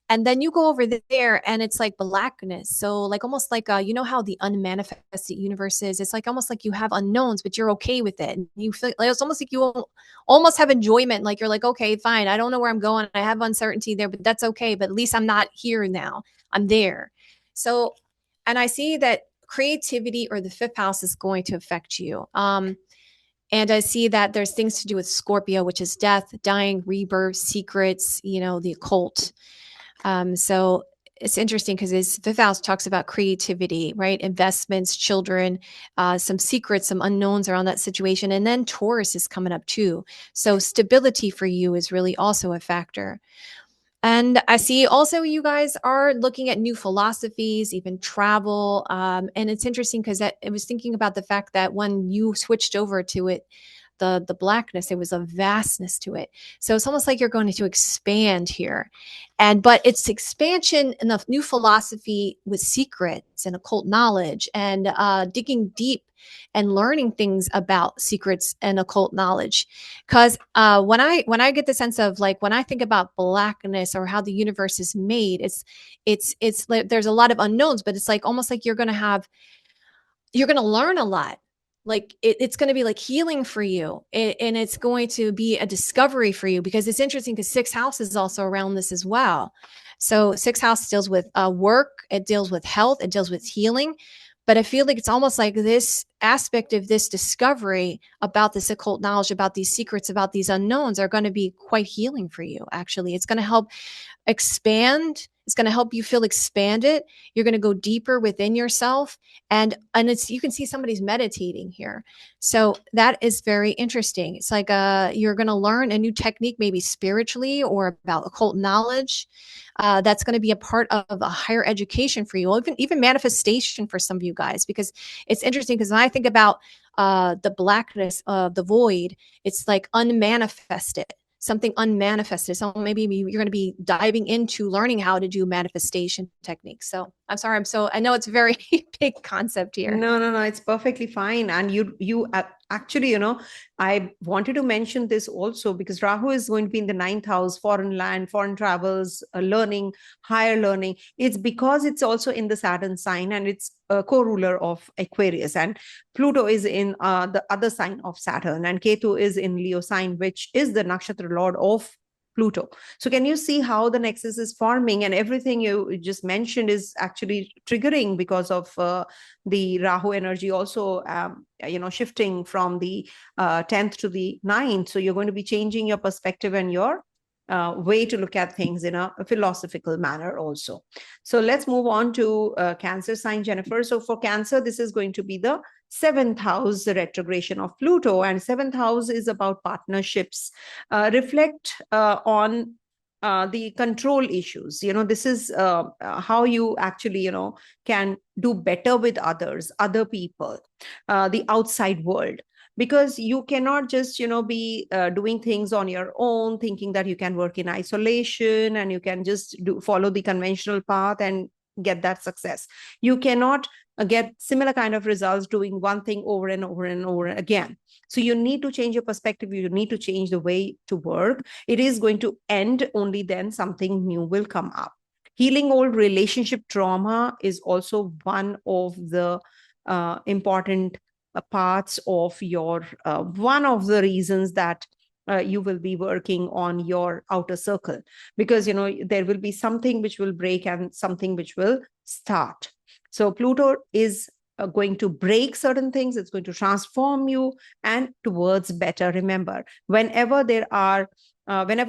And then you go over there and it's like blackness. So like almost like you know how the unmanifested universe is. It's like almost like you have unknowns, but you're okay with it. And you feel like it's almost like you almost have enjoyment. Like you're like, okay, fine. I don't know where I'm going. I have uncertainty there, but that's okay. But at least I'm not here now. I'm there. So, and I see that creativity or the fifth house is going to affect you. And I see that there's things to do with Scorpio, which is death, dying, rebirth, secrets, the occult. So it's interesting because his fifth house talks about creativity, right? Investments, children, some secrets, some unknowns around that situation. And then Taurus is coming up too. So stability for you is really also a factor. And I see also you guys are looking at new philosophies, even travel. And it's interesting because I was thinking about the fact that when you switched over to it, the blackness, there was a vastness to it. So it's almost like you're going to expand here. But it's expansion in the new philosophy with secrets and occult knowledge and digging deep and learning things about secrets and occult knowledge. Because when I get the sense of like when I think about blackness or how the universe is made, it's like there's a lot of unknowns, but it's like almost like you're going to learn a lot. Like it's going to be like healing for you, and it's going to be a discovery for you, because it's interesting because sixth house is also around this as well. So sixth house deals with work, it deals with health, it deals with healing. But I feel like it's almost like this aspect of this discovery about this occult knowledge, about these secrets, about these unknowns are going to be quite healing for you. Actually, it's going to help expand. It's going to help you feel expanded. You're going to go deeper within yourself. And it's, you can see somebody's meditating here. So that is very interesting. It's like you're going to learn a new technique, maybe spiritually or about occult knowledge. That's going to be a part of a higher education for you, even manifestation for some of you guys, because it's interesting because when I think about the blackness of the void, it's like unmanifested. Something unmanifested. So maybe you're going to be diving into learning how to do manifestation techniques. So I'm sorry. I know it's a very big concept here. No, it's perfectly fine. And you actually, I wanted to mention this also because Rahu is going to be in the 9th house, foreign land, foreign travels, learning, higher learning. It's because it's also in the Saturn sign and it's a co-ruler of Aquarius, and Pluto is in the other sign of Saturn, and Ketu is in Leo sign, which is the nakshatra lord of Pluto. So can you see how the nexus is forming, and everything you just mentioned is actually triggering because of the Rahu energy also, shifting from the 10th to the 9th. So you're going to be changing your perspective and your way to look at things in a philosophical manner also. So let's move on to Cancer sign, Jennifer. So for Cancer, this is going to be the 7th house, the retrogression of Pluto, and 7th house is about partnerships. Reflect on the control issues. This is how you actually, can do better with others, other people, the outside world. Because you cannot just, be doing things on your own, thinking that you can work in isolation and you can just follow the conventional path and get that success. You cannot get similar kind of results doing one thing over and over and over again. So you need to change your perspective. You need to change the way to work. It is going to end only then something new will come up. Healing old relationship trauma is also one of the important parts of your one of the reasons that you will be working on your outer circle, because there will be something which will break and something which will start. So Pluto is going to break certain things. It's going to transform you and towards better. Remember, whenever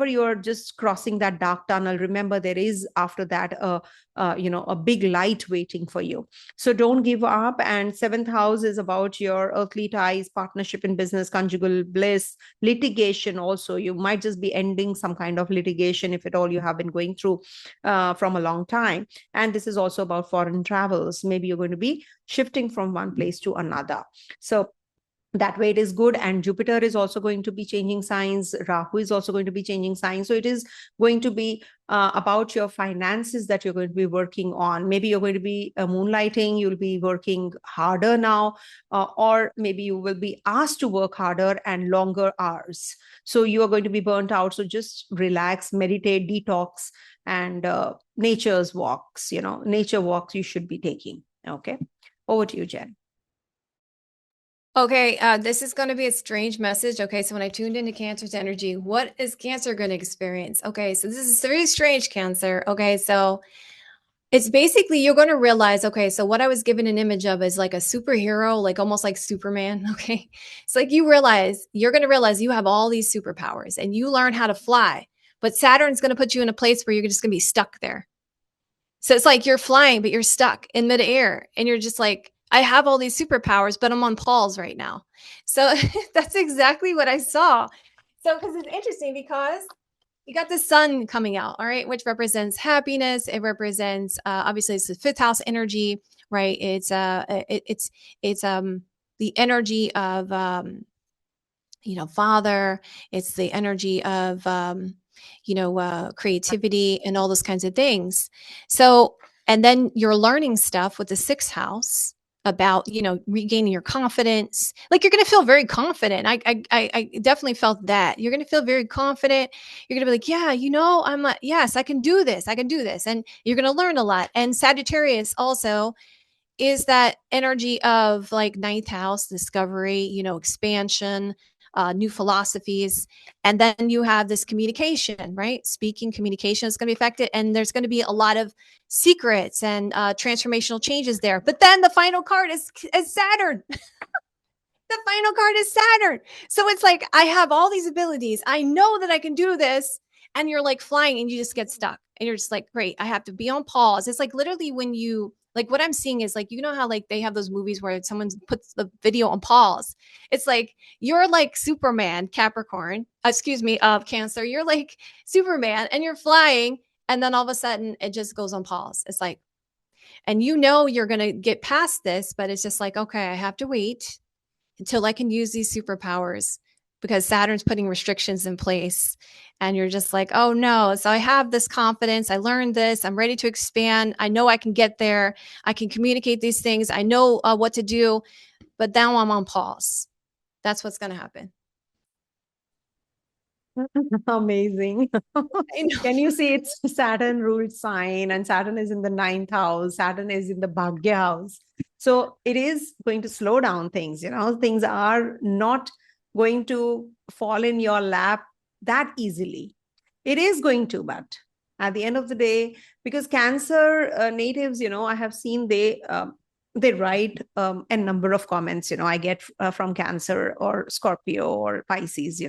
you're just crossing that dark tunnel, remember there is after that a big light waiting for you. So don't give up. And 7th house is about your earthly ties, partnership in business, conjugal bliss, litigation. Also, you might just be ending some kind of litigation if at all you have been going through from a long time. And this is also about foreign travels. Maybe you're going to be shifting from one place to another. So that way it is good. And Jupiter is also going to be changing signs. Rahu is also going to be changing signs. So it is going to be about your finances that you're going to be working on. Maybe you're going to be moonlighting. You'll be working harder now, or maybe you will be asked to work harder and longer hours. So you are going to be burnt out. So just relax, meditate, detox, and nature's walks, nature walks you should be taking. Okay. Over to you, Jen. Okay, this is going to be a strange message. Okay, so when I tuned into Cancer's energy, what is Cancer going to experience? Okay, so this is very strange, Cancer. Okay, so It's basically, you're going to realize, okay, so what I was given an image of is like a superhero, like almost like Superman. Okay. It's like you're going to realize you have all these superpowers and you learn how to fly, but Saturn's going to put you in a place where you're just going to be stuck there. So it's like you're flying, but you're stuck in midair and you're just like, I have all these superpowers, but I'm on pause right now. So that's exactly what I saw. So, because it's interesting because you got the sun coming out, all right, which represents happiness. It represents obviously it's the fifth house energy, right? It's the energy of father. It's the energy of creativity and all those kinds of things. So, and then you're learning stuff with the sixth house about regaining your confidence. Like you're going to feel very confident. I definitely felt that you're going to feel very confident. You're going to be like, yeah, I'm like, yes, I can do this, and you're going to learn a lot. And Sagittarius also is that energy of like ninth house discovery, expansion, new philosophies. And then you have this communication, right? Speaking communication is going to be affected. And there's going to be a lot of secrets and transformational changes there. But then the final card is Saturn. The final card is Saturn. So it's like, I have all these abilities. I know that I can do this. And you're like flying and you just get stuck. And you're just like, great, I have to be on pause. It's like literally when you, like what I'm seeing is like, how like they have those movies where someone puts the video on pause. It's like, you're like Superman, Capricorn, of Cancer. You're like Superman and you're flying. And then all of a sudden it just goes on pause. It's like, and you're going to get past this, but it's just like, okay, I have to wait until I can use these superpowers because Saturn's putting restrictions in place. And you're just like, oh no. So I have this confidence. I learned this. I'm ready to expand. I know I can get there. I can communicate these things. I know what to do. But now I'm on pause. That's what's going to happen. Amazing. Can you see it's Saturn ruled sign and Saturn is in the ninth house, Saturn is in the Bhagya house. So it is going to slow down things, things are not going to fall in your lap that easily. It is going to, but at the end of the day, because Cancer natives, I have seen they write a number of comments, I get from Cancer or Scorpio or Pisces,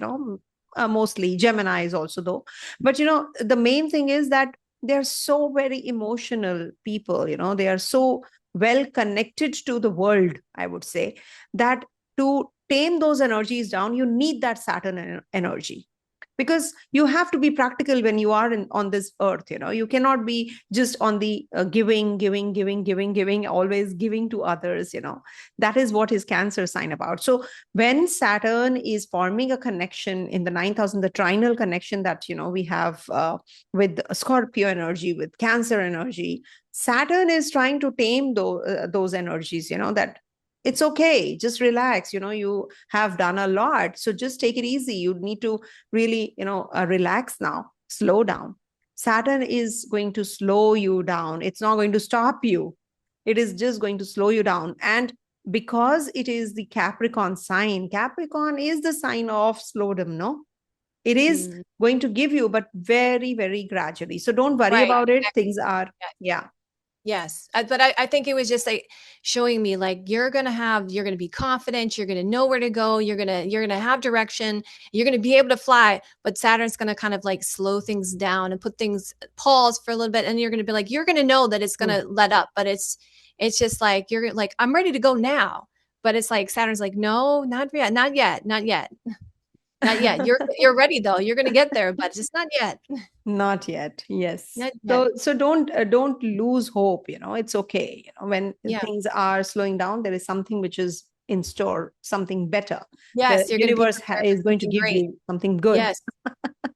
mostly Gemini is also though. But, the main thing is that they're so very emotional people, they are so well connected to the world, I would say, that to tame those energies down, you need that Saturn energy. Because you have to be practical when you are on this earth, you cannot be just on the giving, always giving to others, that is what is Cancer sign about. So when Saturn is forming a connection in the 9,000, the trinal connection that, we have with Scorpio energy, with Cancer energy, Saturn is trying to tame those energies, that it's okay, just relax, you have done a lot, so just take it easy, you need to really relax now, slow down. Saturn is going to slow you down, it's not going to stop you, it is just going to slow you down. And because it is the Capricorn sign, Capricorn is the sign of slowdom, no, it is going to give you, but very, very gradually, so don't worry about it. Things are Yes. But I think it was just like showing me like, you're going to be confident. You're going to know where to go. You're going to have direction. You're going to be able to fly, but Saturn's going to kind of like slow things down and put things pause for a little bit. And you're going to be like, you're going to know that it's going to let up, but it's just like, you're like, I'm ready to go now. But it's like, Saturn's like, no, not yet. Not yet. Not yet. Not yet. You're ready though. You're going to get there, but just not yet. Not yet. Yes. Not yet. So don't lose hope. It's okay. When things are slowing down, there is something which is in store, something better. Yes, the universe is going to give you something good. Yes.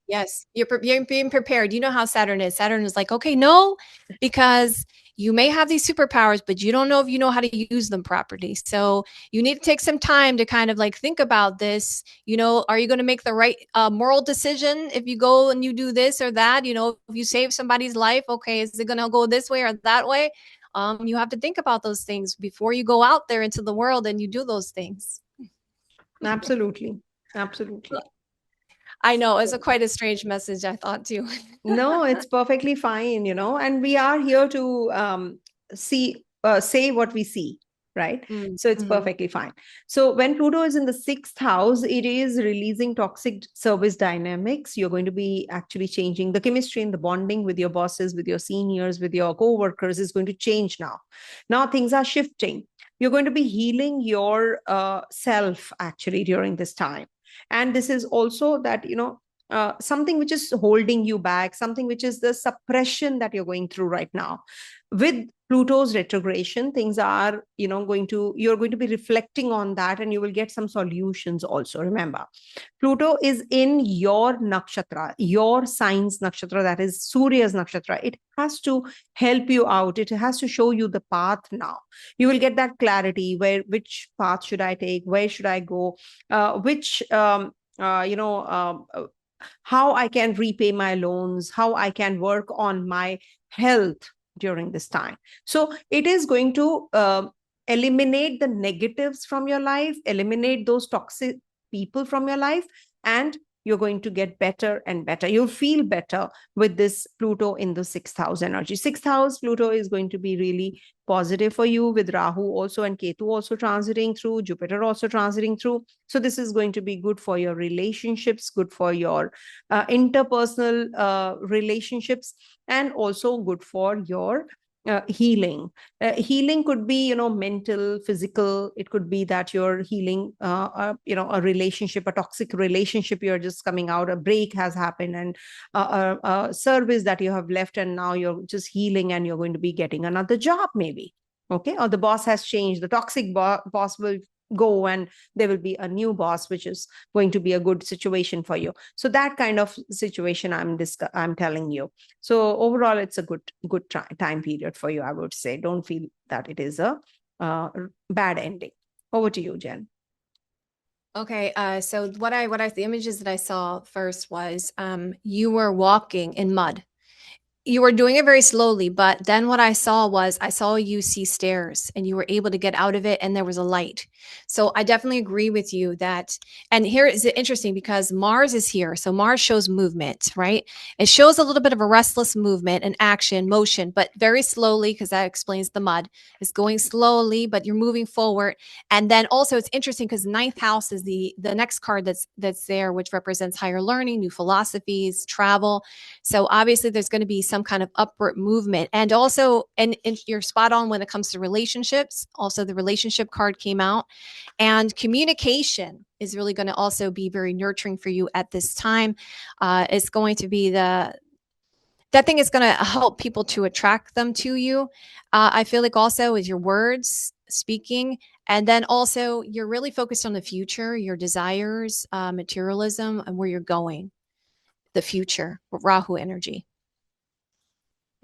Yes, you're being prepared. You know how Saturn is. Saturn is like, okay, no, because you may have these superpowers, but you don't know if you know how to use them properly. So you need to take some time to kind of like think about this. Are you going to make the right moral decision if you go and you do this or that? If you save somebody's life, okay, is it going to go this way or that way? You have to think about those things before you go out there into the world and you do those things. Absolutely. Absolutely. I know it's quite a strange message, I thought too. No, it's perfectly fine, and we are here to say what we see, right? So it's perfectly fine. So when Pluto is in the 6th house, it is releasing toxic service dynamics. You're going to be actually changing the chemistry and the bonding with your bosses, with your seniors, with your co-workers is going to change now. Now things are shifting. You're going to be healing your self actually during this time. And this is also that, something which is holding you back, something which is the suppression that you're going through right now. With Pluto's retrogression, things are, you're going to be reflecting on that, and you will get some solutions also. Remember, Pluto is in your nakshatra, your sign's nakshatra, that is Surya's nakshatra. It has to help you out. It has to show you the path now. You will get that clarity, which path should I take? Where should I go? How I can repay my loans, how I can work on my health during this time. So it is going to eliminate the negatives from your life, eliminate those toxic people from your life, and you're going to get better and better. You'll feel better with this Pluto in the 6th house energy. 6th house Pluto is going to be really positive for you, with Rahu also and Ketu also transiting through, Jupiter also transiting through. So this is going to be good for your relationships, good for your interpersonal relationships, and also good for your healing. Healing could be, mental, physical. It could be that you're healing, a relationship, a toxic relationship. You're just coming out, a break has happened, and a service that you have left, and now you're just healing, and you're going to be getting another job maybe. Okay. Or the boss has changed. The toxic boss will go, and there will be a new boss, which is going to be a good situation for you. So that kind of situation I'm telling you. So overall, it's a good time period for you, I would say. Don't feel that it is a bad ending. Over to you, Jen. Okay, so the images that I saw first was you were walking in mud. You were doing it very slowly, but then what I saw you see stairs, and you were able to get out of it, and there was a light. So I definitely agree with you that, and here is it interesting because Mars is here. So Mars shows movement, right? It shows a little bit of a restless movement and action, motion, but very slowly, because that explains the mud. It's going slowly, but you're moving forward. And then also it's interesting because 9th house is the next card that's there, which represents higher learning, new philosophies, travel. So obviously there's going to be some kind of upward movement. And also, and you're spot on when it comes to relationships. Also, the relationship card came out, and communication is really going to also be very nurturing for you at this time. It's going to be that thing is going to help people to attract them to you. I feel like also is your words speaking. And then also you're really focused on the future, your desires, materialism, and where you're going. The future, Rahu energy.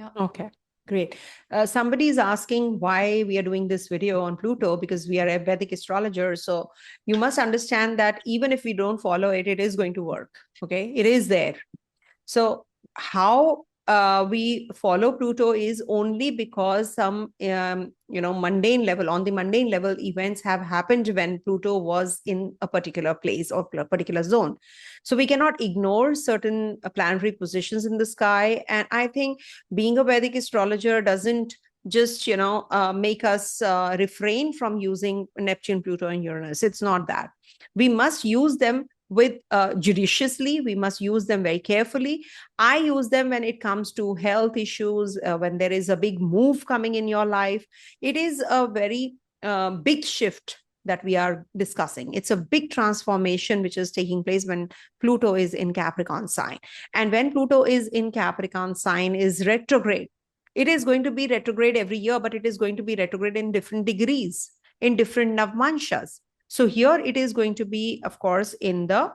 Yeah. Okay, great. Somebody is asking why we are doing this video on Pluto, because we are a Vedic astrologer. So you must understand that even if we don't follow it, it is going to work. Okay, it is there. So how we follow Pluto is only because some, mundane level, on the mundane level, events have happened when Pluto was in a particular place or a particular zone. So we cannot ignore certain planetary positions in the sky. And I think being a Vedic astrologer doesn't just, make us refrain from using Neptune, Pluto, and Uranus. It's not that. We must use them with judiciously. We must use them very carefully. I use them when it comes to health issues, when there is a big move coming in your life. It is a very big shift that we are discussing. It's a big transformation which is taking place when Pluto is in Capricorn sign. And when Pluto is in Capricorn sign is retrograde. It is going to be retrograde every year, but it is going to be retrograde in different degrees, in different navmanshas. So here it is going to be, of course, in the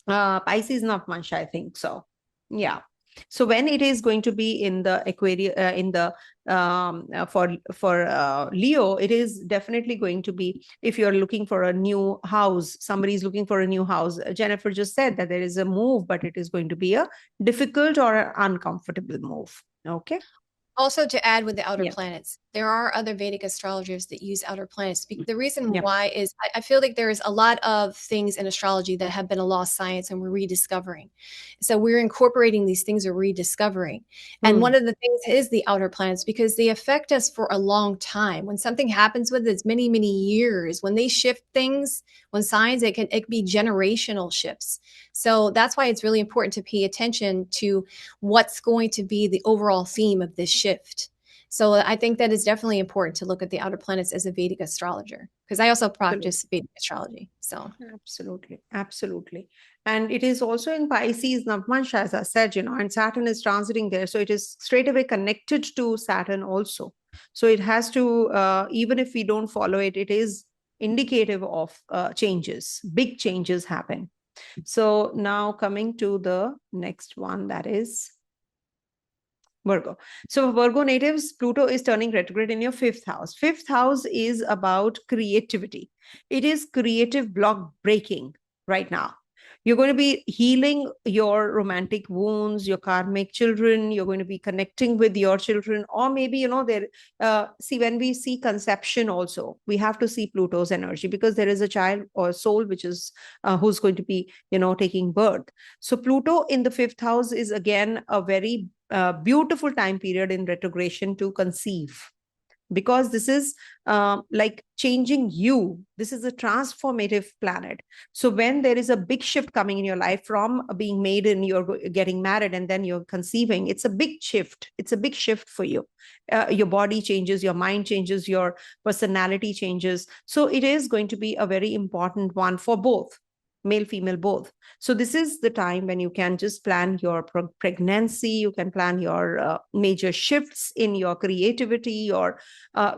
Pisces navmansha, I think so. Yeah. So when it is going to be in the Aquarius, in the for Leo, it is definitely going to be, if you're looking for a new house, somebody is looking for a new house. Jennifer just said that there is a move, but it is going to be a difficult or an uncomfortable move. Okay. Also, to add with the outer planets, there are other Vedic astrologers that use outer planets. The reason Yeah. why is I feel like there is a lot of things in astrology that have been a lost science and we're rediscovering. So we're incorporating these things we're rediscovering. And one of the things is the outer planets because they affect us for a long time. When something happens with it, it's many, many years. When they shift things, when signs, it can be generational shifts. So that's why it's really important to pay attention to what's going to be the overall theme of this shift. So I think that it's definitely important to look at the outer planets as a Vedic astrologer, because I also practice Vedic astrology. So absolutely, absolutely. And it is also in Pisces, Navmansha, as I said, and Saturn is transiting there. So it is straight away connected to Saturn also. So it has to, even if we don't follow it, it is indicative of changes, big changes happen. So now coming to the next one, that is Virgo. So Virgo natives, Pluto is turning retrograde in your 5th house. 5th house is about creativity. It is creative block breaking right now. You're going to be healing your romantic wounds, your karmic children. You're going to be connecting with your children, or maybe, see, when we see conception also, we have to see Pluto's energy because there is a child or soul which is who's going to be, taking birth. So Pluto in the 5th house is again a very beautiful time period in retrogression to conceive, because this is like changing you. This is a transformative planet. So when there is a big shift coming in your life from being maiden, you're getting married, and then you're conceiving, it's a big shift. It's a big shift for you. Your body changes, your mind changes, your personality changes. So it is going to be a very important one for both, male, female, both. So this is the time when you can just plan your pregnancy. You can plan your major shifts in your creativity, or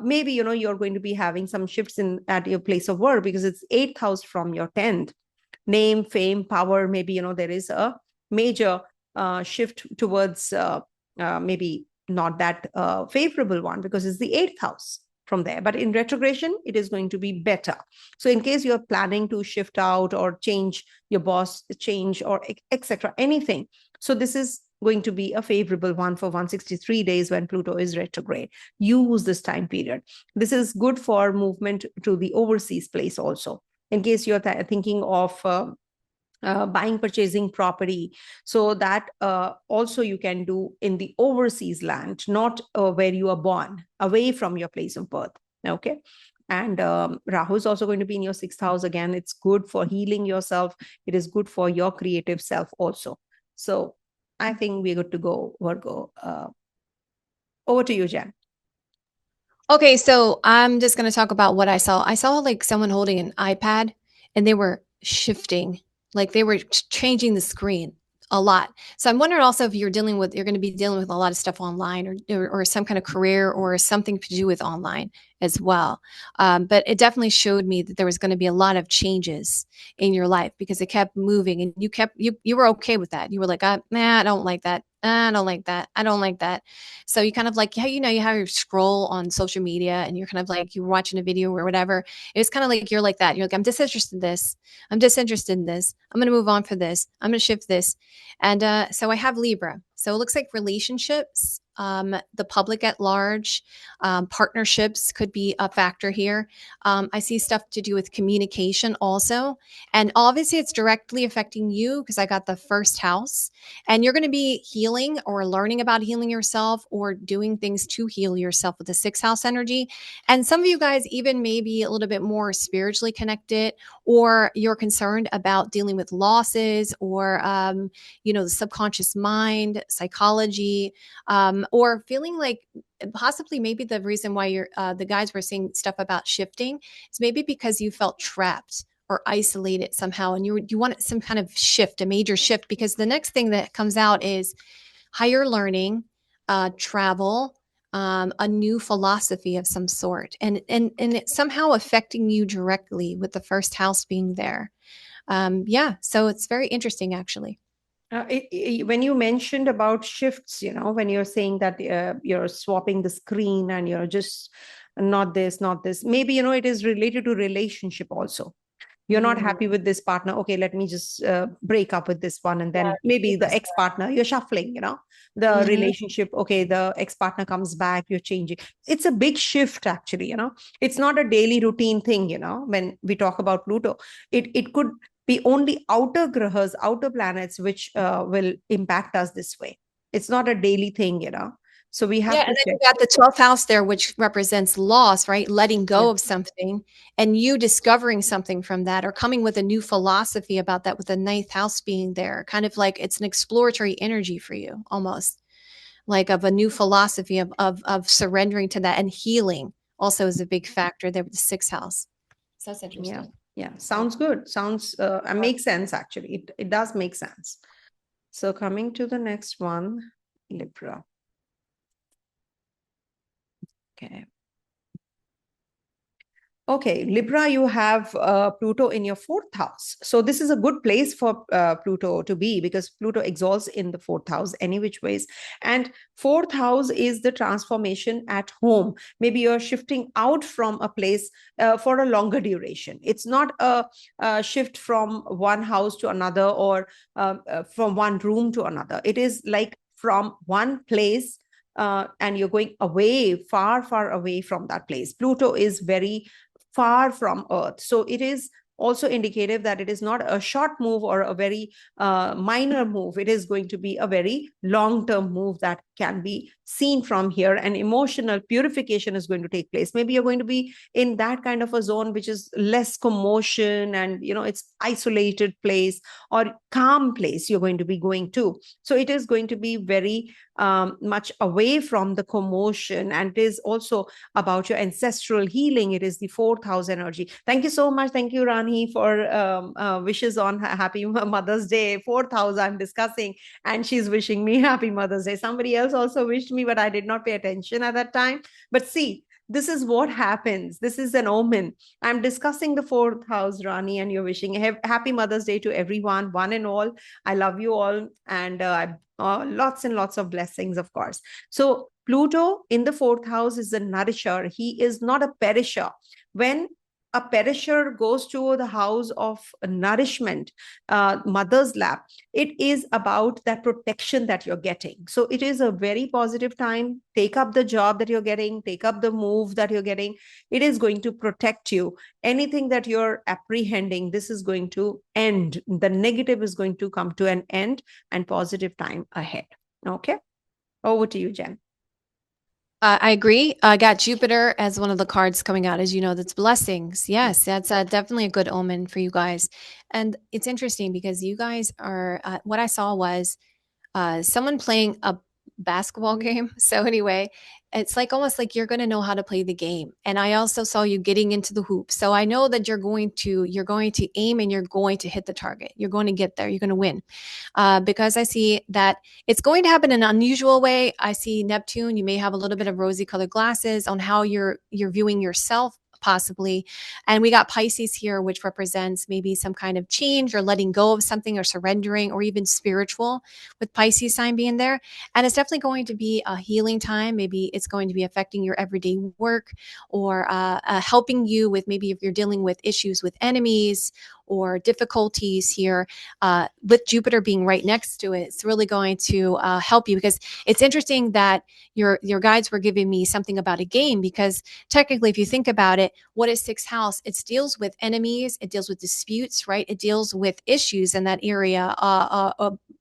maybe, you're going to be having some shifts at your place of work, because it's 8th house from your 10th. Name, fame, power. Maybe, there is a major shift towards maybe not that favorable one, because it's the 8th house from there. But in retrogression, it is going to be better. So in case you're planning to shift out or change your boss, change, or etc., anything. So this is going to be a favorable one for 163 days when Pluto is retrograde. Use this time period. This is good for movement to the overseas place also. In case you're thinking of buying, purchasing property, so that also you can do in the overseas land, not where you are born, away from your place of birth. Okay. And Rahu is also going to be in your 6th house again. It's good for healing yourself. It is good for your creative self also. So I think we're good to go, Virgo. Over to you, Jen. okay, so I'm just going to talk about what I saw. I saw like someone holding an iPad and they were shifting, like they were changing the screen a lot. So I'm wondering also if you're going to be dealing with a lot of stuff online, or some kind of career or something to do with online as well. But it definitely showed me that there was going to be a lot of changes in your life, because it kept moving, and you were okay with that. You were like, I don't like that. I don't like that. I don't like that. So you kind of like, how you scroll on social media and you're kind of like, you're watching a video or whatever. It's kind of like, you're like that. You're like, I'm disinterested in this. I'm disinterested in this. I'm going to move on for this. I'm going to shift this. And so I have Libra. So it looks like relationships, the public at large, partnerships could be a factor here. I see stuff to do with communication also. And obviously it's directly affecting you, because I got the 1st house, and you're going to be healing or learning about healing yourself or doing things to heal yourself with the 6th house energy. And some of you guys even may be a little bit more spiritually connected, or you're concerned about dealing with losses, or, the subconscious mind, psychology, or feeling like possibly maybe the reason why the guys were saying stuff about shifting is maybe because you felt trapped or isolated somehow, and you want some kind of shift, a major shift, because the next thing that comes out is higher learning, travel, a new philosophy of some sort, and it's somehow affecting you directly with the 1st house being there. So it's very interesting, actually. When you mentioned about shifts, when you're saying that you're swapping the screen and you're just not this, maybe, it is related to relationship also. You're not happy with this partner. Okay, let me just break up with this one. And then maybe the ex-partner, you're shuffling, the relationship. Okay, the ex-partner comes back, you're changing. It's a big shift, actually, It's not a daily routine thing, when we talk about Pluto. It could be only outer grahas, outer planets, which will impact us this way. It's not a daily thing, So we have to and then check. you got the 12th house there, which represents loss, right? Letting go of something and you discovering something from that, or coming with a new philosophy about that, with the 9th house being there. Kind of like it's an exploratory energy for you, almost like of a new philosophy of surrendering to that, and healing also is a big factor there with the 6th house. So that's interesting. Yeah. Sounds good. Sounds makes sense, actually. It does make sense. So coming to the next one, Libra. Okay, Libra, you have Pluto in your 4th house. So this is a good place for Pluto to be, because Pluto exalts in the 4th house any which ways. And 4th house is the transformation at home. Maybe you're shifting out from a place for a longer duration. It's not a shift from one house to another, or from one room to another. It is like from one place, and you're going away, far, far away from that place. Pluto is very far from Earth. So it is also indicative that it is not a short move or a very minor move. It is going to be a very long-term move that can be seen from here, and emotional purification is going to take place. Maybe you're going to be in that kind of a zone which is less commotion, and it's isolated place or calm place you're going to be going to. So it is going to be very much away from the commotion, and it is also about your ancestral healing. It is the 4th house energy. Thank you so much. Thank you, Rani, for wishes on Happy Mother's Day. 4th house I'm discussing, and she's wishing me Happy Mother's Day. Somebody else also wished me, but I did not pay attention at that time. But see, this is what happens. This is an omen. I'm discussing the 4th house, Rani, and you're wishing Happy Mother's Day to everyone, one and all. I love you all, and lots and lots of blessings, of course. So Pluto in the 4th house is a nourisher. He is not a perisher. When a perisher goes to the house of nourishment, mother's lap, it is about that protection that you're getting. So it is a very positive time. Take up the job that you're getting, take up the move that you're getting. It is going to protect you. Anything that you're apprehending, this is going to end. The negative is going to come to an end, and positive time ahead. Okay. Over to you, Jen. I agree. I got Jupiter as one of the cards coming out, as you know, that's blessings. Yes, that's definitely a good omen for you guys. And it's interesting because you guys are, what I saw was someone playing a basketball game. So anyway, it's like almost like you're going to know how to play the game. And I also saw you getting into the hoop. So I know that you're going to aim and you're going to hit the target. You're going to get there. You're going to win. Because I see that it's going to happen in an unusual way. I see Neptune. You may have a little bit of rosy colored glasses on how you're viewing yourself, possibly. And we got Pisces here, which represents maybe some kind of change or letting go of something or surrendering, or even spiritual, with Pisces sign being there. And it's definitely going to be a healing time. Maybe it's going to be affecting your everyday work, or helping you with, maybe if you're dealing with issues with enemies or difficulties here, with Jupiter being right next to it. It's really going to help you, because it's interesting that your guides were giving me something about a game, because technically, if you think about it, what is 6th house? It deals with enemies, it deals with disputes, right? It deals with issues in that area,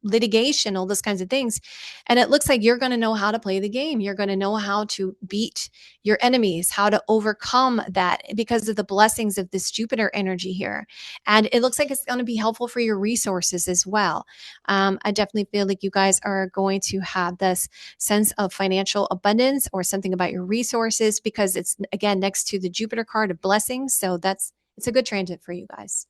litigation, all those kinds of things. And it looks like you're going to know how to play the game. You're going to know how to beat your enemies, how to overcome that, because of the blessings of this Jupiter energy here. And it looks like it's going to be helpful for your resources as well. I definitely feel like you guys are going to have this sense of financial abundance, or something about your resources, because it's, again, next to the Jupiter card of blessings. So it's a good transit for you guys.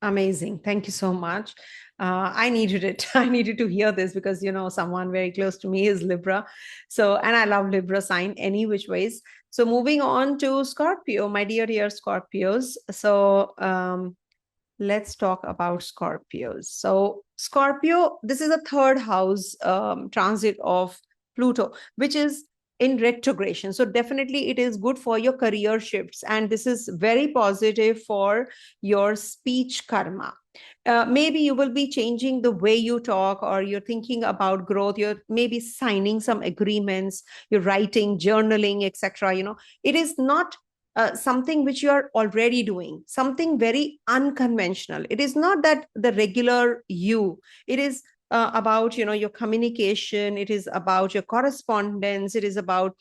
Amazing. Thank you so much. I needed it. I needed to hear this, because, someone very close to me is Libra. So, and I love Libra sign any which ways. So moving on to Scorpio, my dear Scorpios. So let's talk about Scorpios. So Scorpio, this is a 3rd house transit of Pluto, which is in retrogression. So definitely it is good for your career shifts. And this is very positive for your speech karma. Maybe you will be changing the way you talk, or you're thinking about growth. You're maybe signing some agreements, you're writing, journaling, etc. It is not something which you are already doing, something very unconventional. It is not that the regular you. It is about your communication. It is about your correspondence. It is about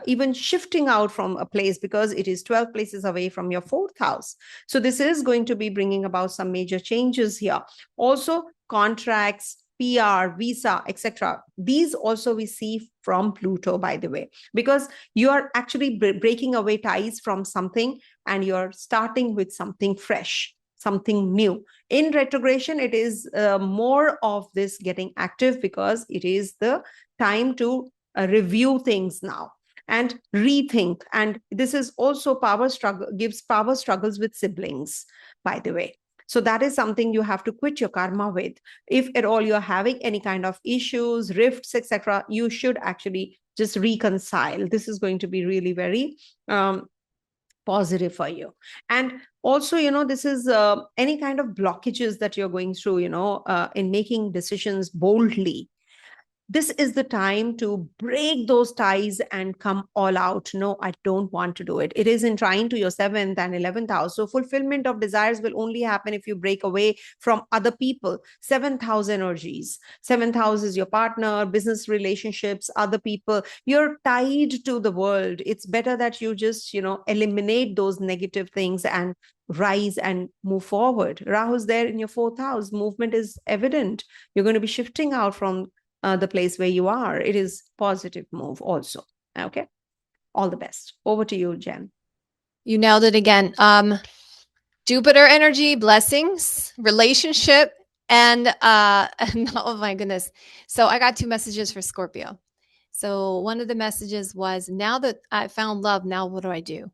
even shifting out from a place, because it is 12 places away from your fourth house. So this is going to be bringing about some major changes here. Also, contracts, PR, visa, etc. These also we see from Pluto, by the way, because you are actually breaking away ties from something, and you're starting with something fresh, something new. In retrogression, it is more of this getting active, because it is the time to review things now and rethink. And this is also power struggle, gives power struggles with siblings, by the way. So that is something you have to quit your karma with. If at all you're having any kind of issues, rifts, etc., you should actually just reconcile. This is going to be really very positive for you. And also, this is any kind of blockages that you're going through, in making decisions boldly. This is the time to break those ties and come all out. No, I don't want to do it. It is in trying to your 7th and 11th house. So fulfillment of desires will only happen if you break away from other people. 7th house energies. 7th house is your partner, business relationships, other people. You're tied to the world. It's better that you just, eliminate those negative things and rise and move forward. Rahu's there in your 4th house. Movement is evident. You're going to be shifting out from the place where you are. It is positive move also. Okay. All the best. Over to you, Jen. You nailed it again. Jupiter energy, blessings, relationship, and oh my goodness. So I got 2 messages for Scorpio. So one of the messages was, now that I found love, now what do I do?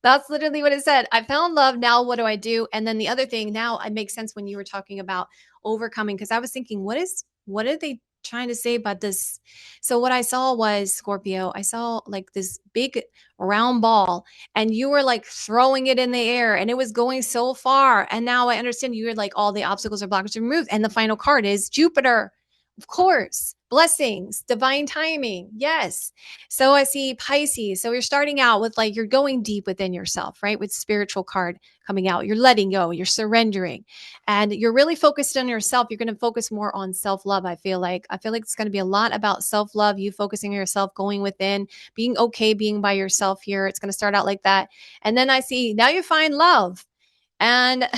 That's literally what it said. I found love. Now what do I do? And then the other thing, now it makes sense when you were talking about overcoming, because I was thinking, what are they trying to say about this? So what I saw was, Scorpio, I saw like this big round ball, and you were like throwing it in the air, and it was going so far. And now I understand you're like, all the obstacles or blockages removed. And the final card is Jupiter. Of course, blessings, divine timing. Yes. So I see Pisces. So you're starting out with like, you're going deep within yourself, right? With spiritual card coming out, you're letting go, you're surrendering, and you're really focused on yourself. You're going to focus more on self-love. I feel like it's going to be a lot about self-love, you focusing on yourself, going within, being okay, being by yourself here. It's going to start out like that. And then I see now you find love, and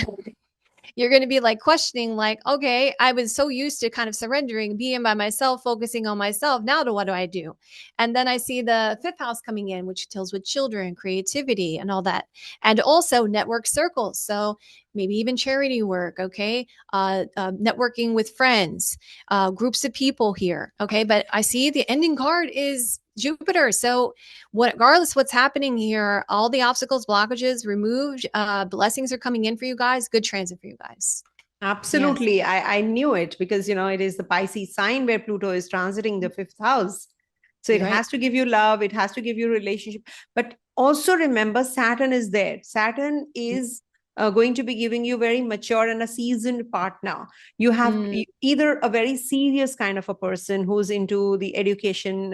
you're going to be like questioning, like, okay, I was so used to kind of surrendering, being by myself, focusing on myself. Now what do I do? And then I see the 5th house coming in, which deals with children, creativity, and all that. And also network circles. So maybe even charity work. Okay. Networking with friends, groups of people here. Okay. But I see the ending card is Jupiter. So regardless what's happening here, all the obstacles, blockages removed, blessings are coming in for you guys. Good transit for you guys. Absolutely. Yes. I knew it, because, it is the Pisces sign where Pluto is transiting the 5th house. So it has to give you love. It has to give you relationship. But also remember, Saturn is there. Saturn is going to be giving you very mature and a seasoned partner. You have either a very serious kind of a person who's into the education,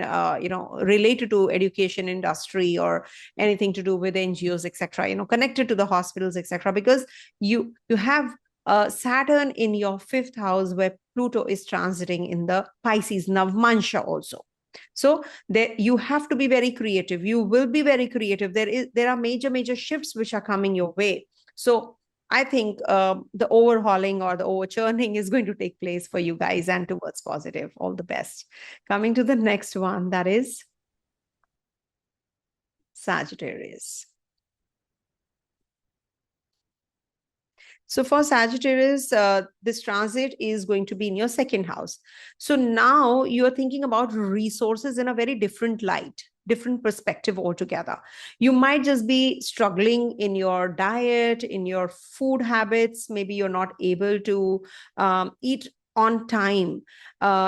related to education industry, or anything to do with NGOs, etc., connected to the hospitals, etc., because you have Saturn in your 5th house, where Pluto is transiting in the Pisces Navmansha also. So there, you have to be very creative. You will be very creative. There are major shifts which are coming your way. So I think the overhauling or the overchurning is going to take place for you guys, and towards positive. All the best. Coming to the next one, that is Sagittarius. So for Sagittarius, this transit is going to be in your 2nd house. So now you're thinking about resources in a very different light, different perspective altogether. You might just be struggling in your diet, in your food habits. Maybe you're not able to eat on time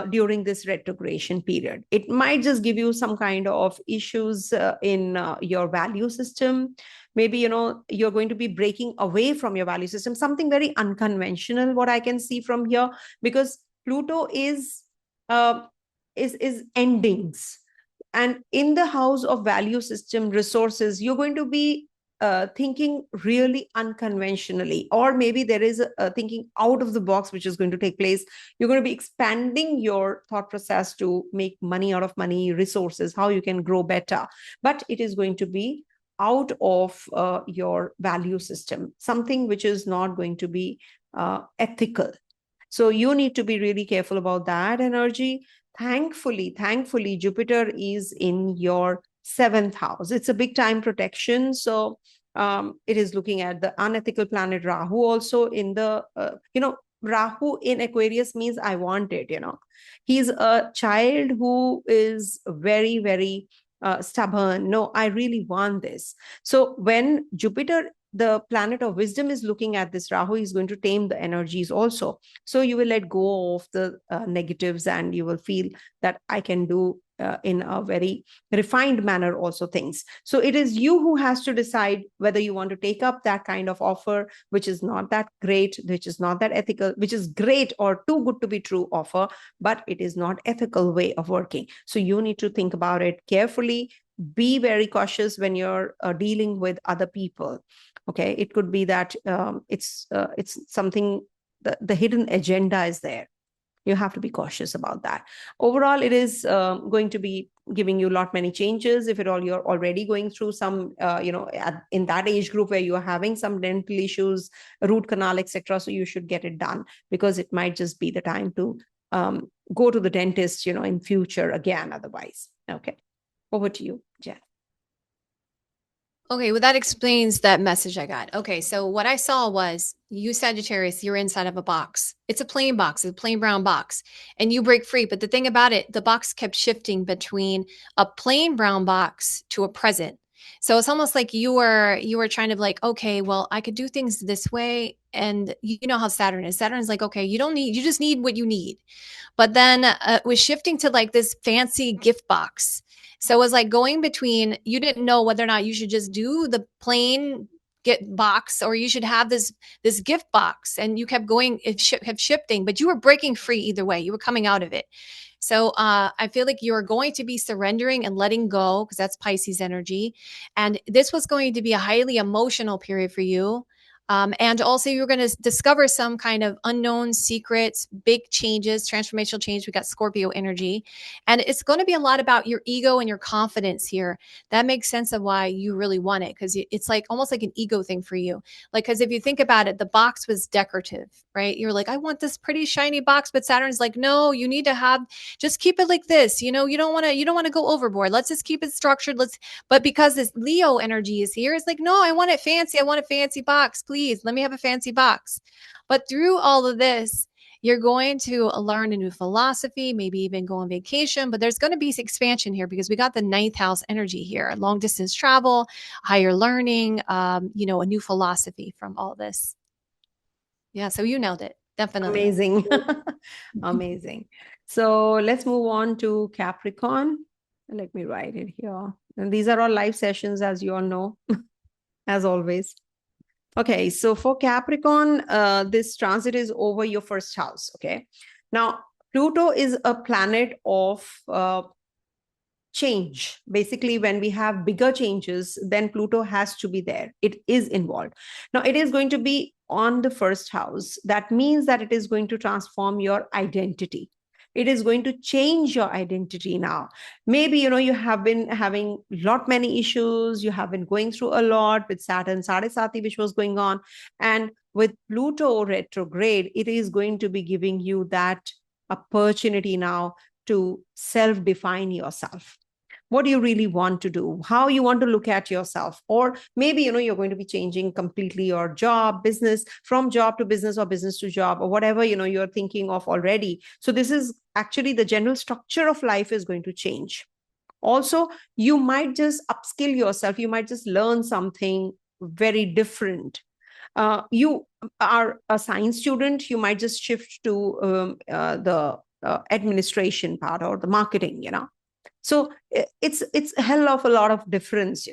during this retrogradation period. It might just give you some kind of issues in your value system. Maybe, you're going to be breaking away from your value system, something very unconventional, what I can see from here, because Pluto is endings. And in the house of value system resources, you're going to be thinking really unconventionally, or maybe there is a thinking out of the box which is going to take place. You're going to be expanding your thought process to make money out of money, resources, how you can grow better. But it is going to be out of your value system, something which is not going to be ethical. So you need to be really careful about that energy. Thankfully, Jupiter is in your 7th house. It's a big time protection. So it is looking at the unethical planet Rahu also in the, Rahu in Aquarius means I want it, He's a child who is very, very stubborn. No, I really want this. So when Jupiter, the planet of wisdom, is looking at this Rahu, is going to tame the energies also. So you will let go of the negatives, and you will feel that I can do in a very refined manner also things. So it is you who has to decide whether you want to take up that kind of offer, which is not that great, which is not that ethical, which is great or too good to be true offer, but it is not ethical way of working. So you need to think about it carefully. Be very cautious when you're dealing with other people. Okay, it could be that it's something, the hidden agenda is there. You have to be cautious about that. Overall, it is going to be giving you a lot many changes. If at all you're already going through some, in that age group where you're having some dental issues, root canal, etc., so you should get it done, because it might just be the time to go to the dentist, in future again, otherwise. Okay, over to you, Jen. Okay, well, that explains that message I got. Okay, so what I saw was you, Sagittarius, you're inside of a box. It's a plain box, a plain brown box, and you break free. But the thing about it, the box kept shifting between a plain brown box to a present. So it's almost like you were trying to like, okay, well, I could do things this way. And you know how Saturn is. Saturn's like, okay, you just need what you need. But then it was shifting to like this fancy gift box. So it was like going between, you didn't know whether or not you should just do the plain get box or you should have this gift box, and you kept going, kept shifting, but you were breaking free either way. You were coming out of it. So I feel like you're going to be surrendering and letting go, because that's Pisces energy. And this was going to be a highly emotional period for you. And also you're going to discover some kind of unknown secrets, big changes, transformational change. We got Scorpio energy, and it's going to be a lot about your ego and your confidence here. That makes sense of why you really want it, because it's like almost like an ego thing for you. Like, because if you think about it, the box was decorative, right? You're like, I want this pretty shiny box, but Saturn's like, no, you need to just keep it like this. You don't want to go overboard. Let's just keep it structured. But because this Leo energy is here, it's like, no, I want it fancy. I want a fancy box, please. Let me have a fancy box. But through all of this, you're going to learn a new philosophy, maybe even go on vacation, but there's going to be expansion here because we got the 9th house energy here, long distance travel, higher learning, a new philosophy from all this. Yeah. So you nailed it. Definitely. Amazing. Amazing. So let's move on to Capricorn. Let me write it here. And these are all live sessions, as you all know, as always. Okay, so for Capricorn, this transit is over your 1st house. Okay, now Pluto is a planet of change. Basically, when we have bigger changes, then Pluto has to be there. It is involved. Now, it is going to be on the 1st house. That means that it is going to transform your identity. It is going to change your identity now. Maybe, you have been having many issues. You have been going through a lot with Saturn, Sadesati, which was going on. And with Pluto retrograde, it is going to be giving you that opportunity now to self-define yourself. What do you really want to do? How you want to look at yourself? Or maybe, you're going to be changing completely your job, business, from job to business or business to job, or whatever, you're thinking of already. So this is actually the general structure of life is going to change. Also, you might just upskill yourself. You might just learn something very different. you are a science student, you might just shift to the administration part or the marketing, So it's a hell of a lot of difference,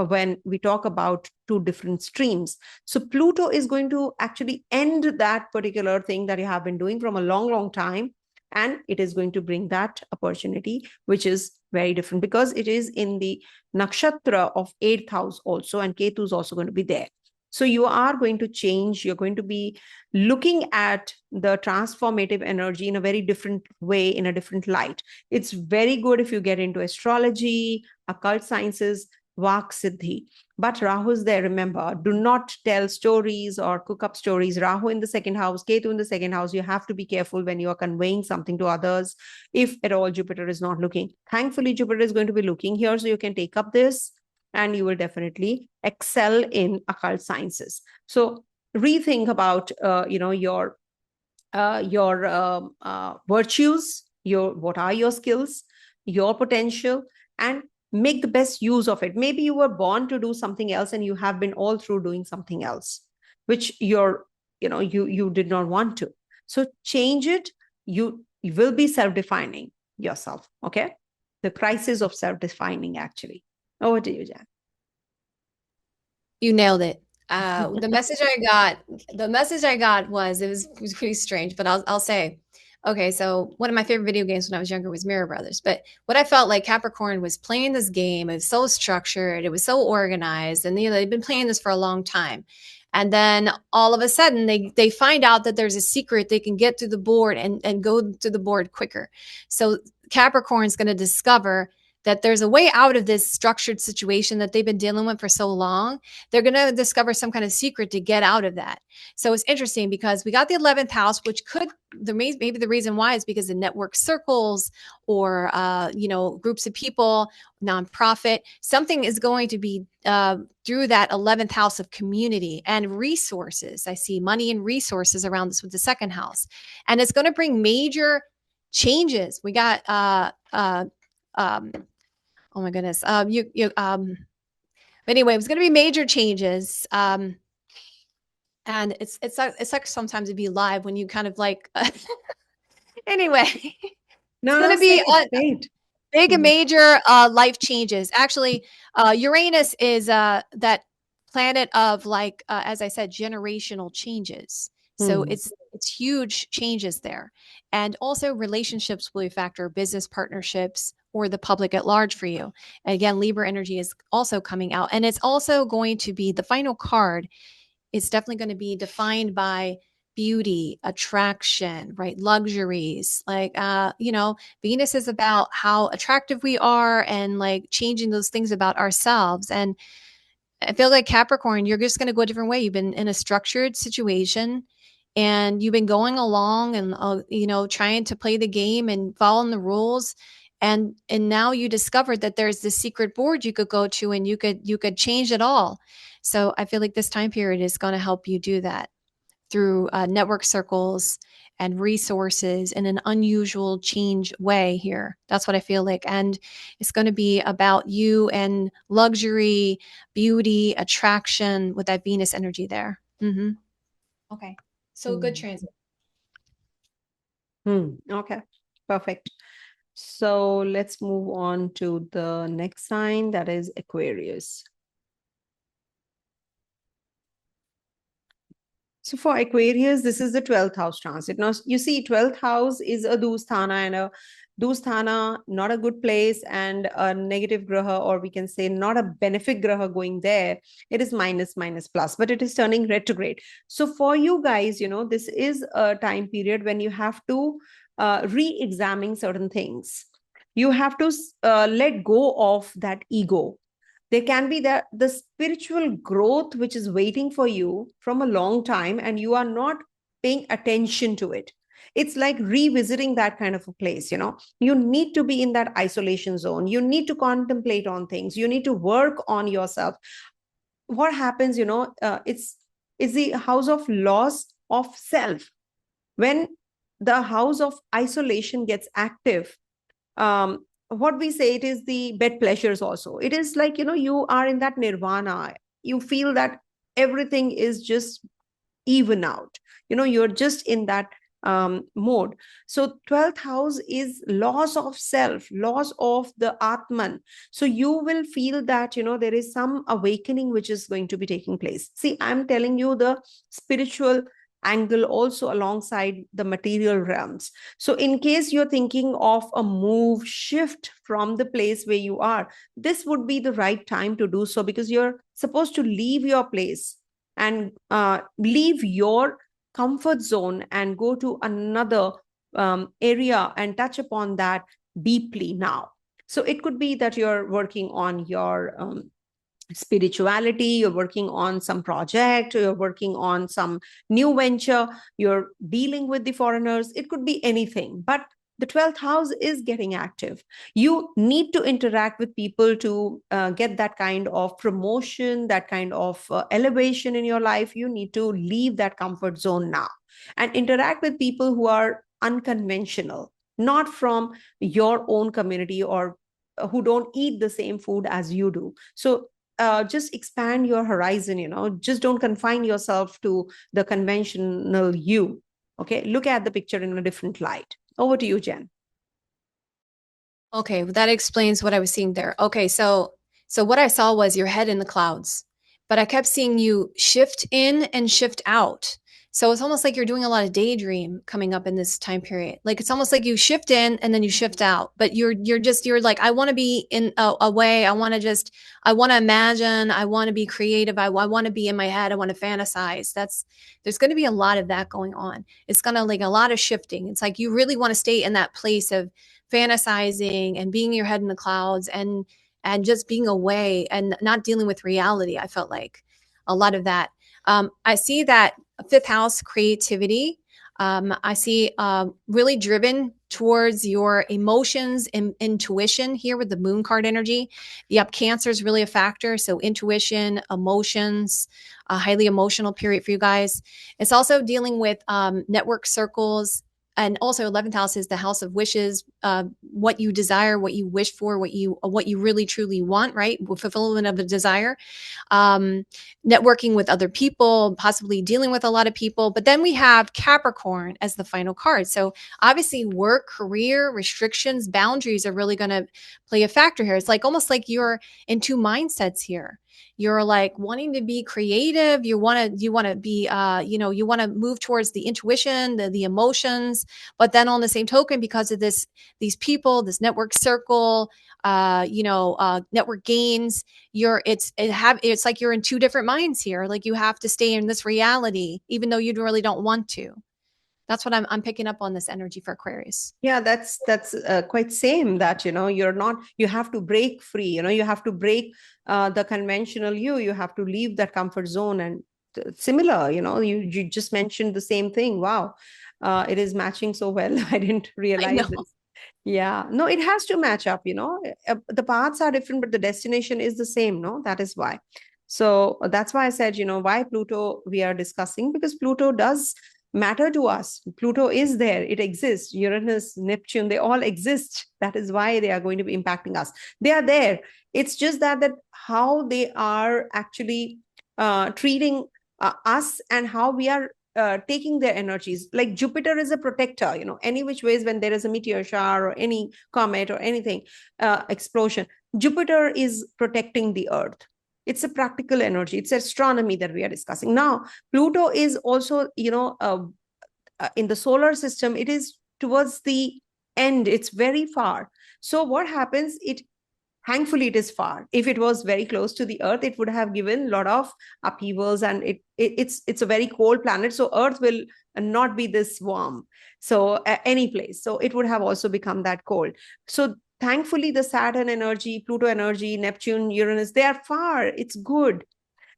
when we talk about two different streams. So Pluto is going to actually end that particular thing that you have been doing from a long, long time. And it is going to bring that opportunity, which is very different because it is in the nakshatra of 8th house also, and Ketu is also going to be there. So you are going to change, you're going to be looking at the transformative energy in a very different way, in a different light. It's very good if you get into astrology, occult sciences, Vak Siddhi. But Rahu is there, remember, do not tell stories or cook up stories. Rahu in the 2nd house, Ketu in the 2nd house. You have to be careful when you are conveying something to others, if at all Jupiter is not looking. Thankfully, Jupiter is going to be looking here, so you can take up this and you will definitely excel in occult sciences. So rethink about, your virtues, what are your skills, your potential, and make the best use of it. Maybe you were born to do something else and you have been all through doing something else, which you did not want to. So change it. You will be self-defining yourself. Okay. The crisis of self-defining, actually. Over to you, Jan. You nailed it. The message I got was, it was pretty strange, but I'll say, okay, so one of my favorite video games when I was younger was Mirror Brothers. But what I felt like Capricorn was playing this game, it was so structured, it was so organized, and they've been playing this for a long time. And then all of a sudden they find out that there's a secret they can get through the board and go to the board quicker. So Capricorn's going to discover that there's a way out of this structured situation that they've been dealing with for so long. They're going to discover some kind of secret to get out of that. So it's interesting because we got the 11th house, which maybe the reason why is because of network circles or, groups of people, nonprofit. Something is going to be through that 11th house of community and resources. I see money and resources around this with the 2nd house. And it's going to bring major changes. We got, oh my goodness. Anyway, it was going to be major changes. And it's like sometimes to be live when you kind of like, anyway, it's going to be big and major life changes. Actually, Uranus is that planet of, like, as I said, generational changes. So it's huge changes there. And also relationships will be a factor, business partnerships, or the public at large for you. And again, Libra energy is also coming out. And it's also going to be, the final card is definitely going to be defined by beauty, attraction, right? Luxuries. Like, Venus is about how attractive we are and like changing those things about ourselves. And I feel like Capricorn, you're just going to go a different way. You've been in a structured situation and you've been going along and, trying to play the game and following the rules. And now you discovered that there's this secret board you could go to and you could change it all. So I feel like this time period is going to help you do that through network circles and resources in an unusual change way here. That's what I feel like. And it's going to be about you and luxury, beauty, attraction with that Venus energy there. Okay. So good transit. Okay, perfect. So let's move on to the next sign, that is Aquarius. So for Aquarius, this is the 12th house transit. Now, you see, 12th house is a Dusthana, and a Dusthana, not a good place, and a negative graha, or we can say not a benefic graha going there. It is minus, plus, but it is turning retrograde. So for you guys, this is a time period when you have to re-examine certain things. You have to let go of that ego. There can be the spiritual growth which is waiting for you from a long time, and you are not paying attention to it. It's like revisiting that kind of a place. You need to be in that isolation zone. You need to contemplate on things. You need to work on yourself. What happens, it's the house of loss of self. When the house of isolation gets active, what we say, it is the bed pleasures also. It is like, you are in that nirvana. You feel that everything is just even out. You're just in that mode. So 12th house is loss of self, loss of the Atman. So you will feel that, there is some awakening which is going to be taking place. See, I'm telling you the spiritual angle also alongside the material realms. So in case you're thinking of a move, shift from the place where you are, this would be the right time to do so, because you're supposed to leave your place and leave your comfort zone and go to another area and touch upon that deeply now. So it could be that you're working on your spirituality, you're working on some project, you're working on some new venture, you're dealing with the foreigners, it could be anything. But the 12th house is getting active. You need to interact with people to get that kind of promotion, that kind of elevation in your life. You need to leave that comfort zone now and interact with people who are unconventional, not from your own community, or who don't eat the same food as you do. So just expand your horizon, just don't confine yourself to the conventional you. Okay, look at the picture in a different light. Over to you, Jen. Okay, that explains what I was seeing there. Okay, so what I saw was your head in the clouds, but I kept seeing you shift in and shift out. So it's almost like you're doing a lot of daydream coming up in this time period. Like it's almost like you shift in and then you shift out, but you're like, I want to be in a way. I want to imagine. I want to be creative. I want to be in my head. I want to fantasize. There's going to be a lot of that going on. It's going to like a lot of shifting. It's like you really want to stay in that place of fantasizing and being your head in the clouds and just being away and not dealing with reality. I felt like a lot of that. I see that fifth house creativity. I see really driven towards your emotions and intuition here with the moon card energy. Yep, Cancer is really a factor. So intuition, emotions, a highly emotional period for you guys. It's also dealing with network circles. And also 11th house is the house of wishes, what you desire, what you wish for, what you really truly want, right? Fulfillment of a desire, networking with other people, possibly dealing with a lot of people. But then we have Capricorn as the final card. So obviously work, career, restrictions, boundaries are really going to play a factor here. It's like almost like you're in two mindsets here. You're like wanting to be creative. You want to be, you want to move towards the intuition, the emotions, but then on the same token, because of these people, this network circle, network gains, it's like you're in two different minds here. Like you have to stay in this reality, even though you really don't want to. That's what I'm picking up on, this energy for Aquarius. Yeah, that's quite same that, you have to break free, you have to break the conventional you have to leave that comfort zone. And similar, you just mentioned the same thing. Wow. It is matching so well. I didn't realize this. Yeah, no, it has to match up, the paths are different, but the destination is the same. No, that is why. So that's why I said, why Pluto we are discussing, because Pluto does matter to us. Pluto is there, it exists. Uranus, Neptune, they all exist. That is why they are going to be impacting us. They are there. It's just that how they are actually treating us, and how we are taking their energies. Like Jupiter is a protector, any which ways, when there is a meteor shower or any comet or anything, explosion, Jupiter is protecting the earth. It's a practical energy. It's astronomy that we are discussing. Now, Pluto is also, in the solar system, it is towards the end. It's very far. So what happens? Thankfully, it is far. If it was very close to the Earth, it would have given a lot of upheavals, and it's a very cold planet. So Earth will not be this warm. So any place. So it would have also become that cold. So thankfully, the Saturn energy, Pluto energy, Neptune, Uranus, they are far. It's good.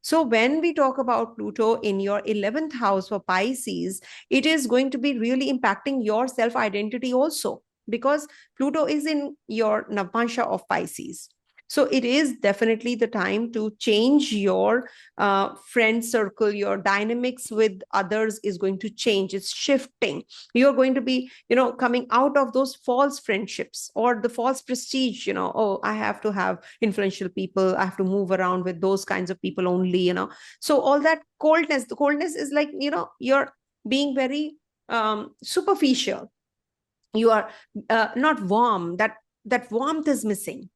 So when we talk about Pluto in your 11th house for Pisces, it is going to be really impacting your self-identity also, because Pluto is in your Navamsha of Pisces. So it is definitely the time to change your friend circle. Your dynamics with others is going to change. It's shifting. You're going to be, coming out of those false friendships or the false prestige, oh, I have to have influential people, I have to move around with those kinds of people only, so all that coldness, the coldness is like, you're being very superficial. You are not warm. That warmth is missing.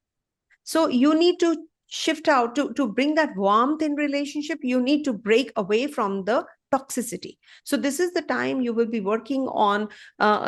So you need to shift out to bring that warmth in relationship. You need to break away from the toxicity. So this is the time you will be working on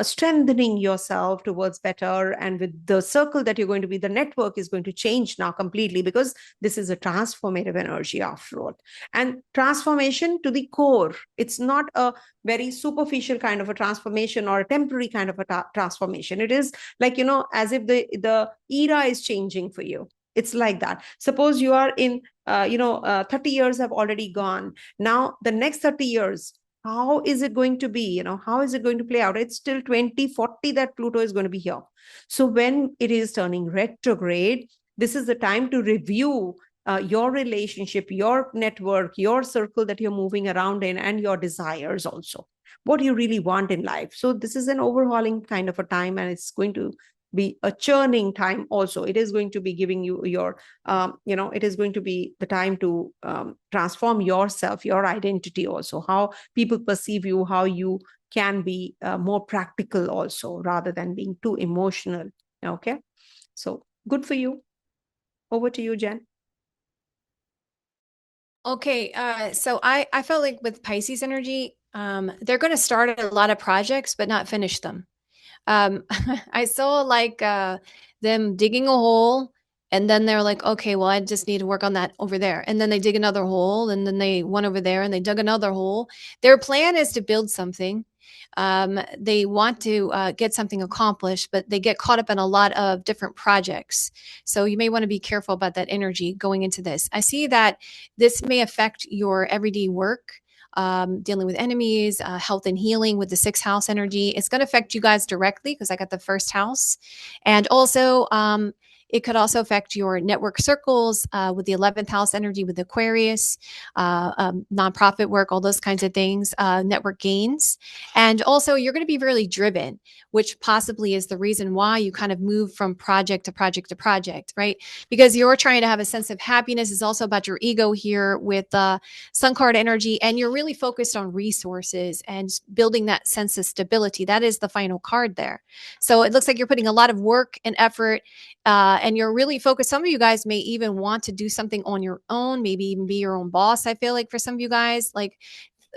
strengthening yourself towards better. And with the circle that you're going to be, the network is going to change now completely, because this is a transformative energy after all. And transformation to the core. It's not a very superficial kind of a transformation or a temporary kind of a transformation. It is like, as if the era is changing for you. It's like that. Suppose you are in 30 years have already gone. Now the next 30 years, how is it going to be? How is it going to play out? It's still 2040 that Pluto is going to be here. So when it is turning retrograde, this is the time to review your relationship, your network, your circle that you're moving around in, and your desires also. What you really want in life. So this is an overhauling kind of a time, and it's going to be a churning time also. It is going to be giving you your, it is going to be the time to transform yourself, your identity also, how people perceive you, how you can be more practical also, rather than being too emotional. Okay. So good for you. Over to you, Jen. Okay, so I felt like with Pisces energy, they're going to start a lot of projects, but not finish them. I saw like them digging a hole, and then they're like, okay, well, I just need to work on that over there. And then they dig another hole, and then they went over there and they dug another hole. Their plan is to build something. They want to get something accomplished, but they get caught up in a lot of different projects. So you may want to be careful about that energy going into this. I see that this may affect your everyday work. Dealing with enemies, health and healing with the 6th house energy. It's going to affect you guys directly because I got the 1st house. And also, it could also affect your network circles with the 11th house energy with Aquarius, nonprofit work, all those kinds of things, network gains. And also, you're going to be really driven, which possibly is the reason why you kind of move from project to project to project, right? Because you're trying to have a sense of happiness. Is also about your ego here with Sun card energy, and you're really focused on resources and building that sense of stability. That is the final card there. So it looks like you're putting a lot of work and effort, and you're really focused. Some of you guys may even want to do something on your own, maybe even be your own boss. I feel like for some of you guys, like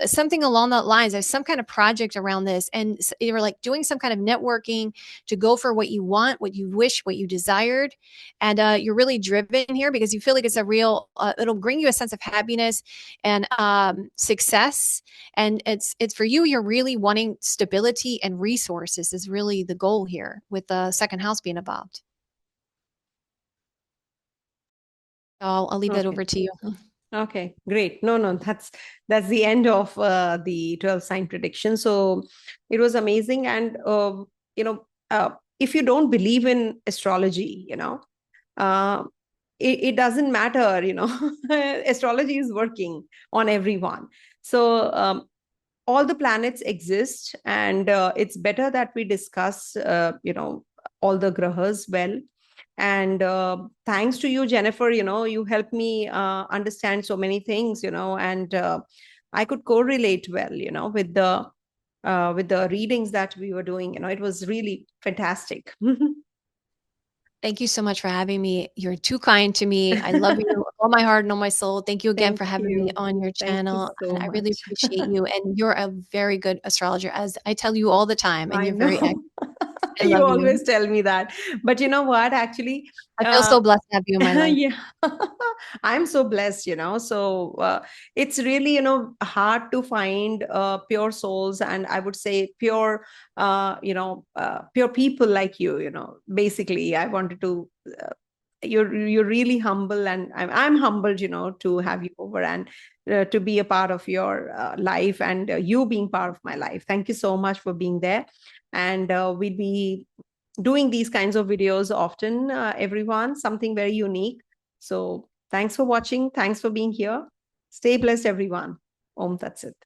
something along that lines. There's some kind of project around this, and you're like doing some kind of networking to go for what you want, what you wish, what you desired. And you're really driven here because you feel like it's a real, it'll bring you a sense of happiness and success. And it's for you, you're really wanting stability and resources is really the goal here with the 2nd house being involved. I'll leave that over to you. Okay, great. No, that's the end of the 12 sign prediction. So it was amazing. And, if you don't believe in astrology, it doesn't matter, astrology is working on everyone. So all the planets exist, and it's better that we discuss, all the grahas well. And thanks to you, Jennifer, you helped me understand so many things, and I could correlate well, with the readings that we were doing. It was really fantastic. Thank you so much for having me. You're too kind to me. I love you with all my heart and all my soul. Thank you again for having me on your channel. So and I really much. appreciate you. And you're a very good astrologer, as I tell you all the time. And I you're very know. I You love always tell me that. But you know what? Actually, I feel so blessed to have you in my life. yeah, I'm so blessed, So it's really, hard to find pure souls, and I would say pure, pure people like you. Basically, I wanted to. You're really humble, and I'm humbled, to have you over and to be a part of your life, and you being part of my life. Thank you so much for being there, and we'll be doing these kinds of videos often, everyone, something very unique. So thanks for watching. Thanks for being here. Stay blessed, everyone. Om Tat Sit.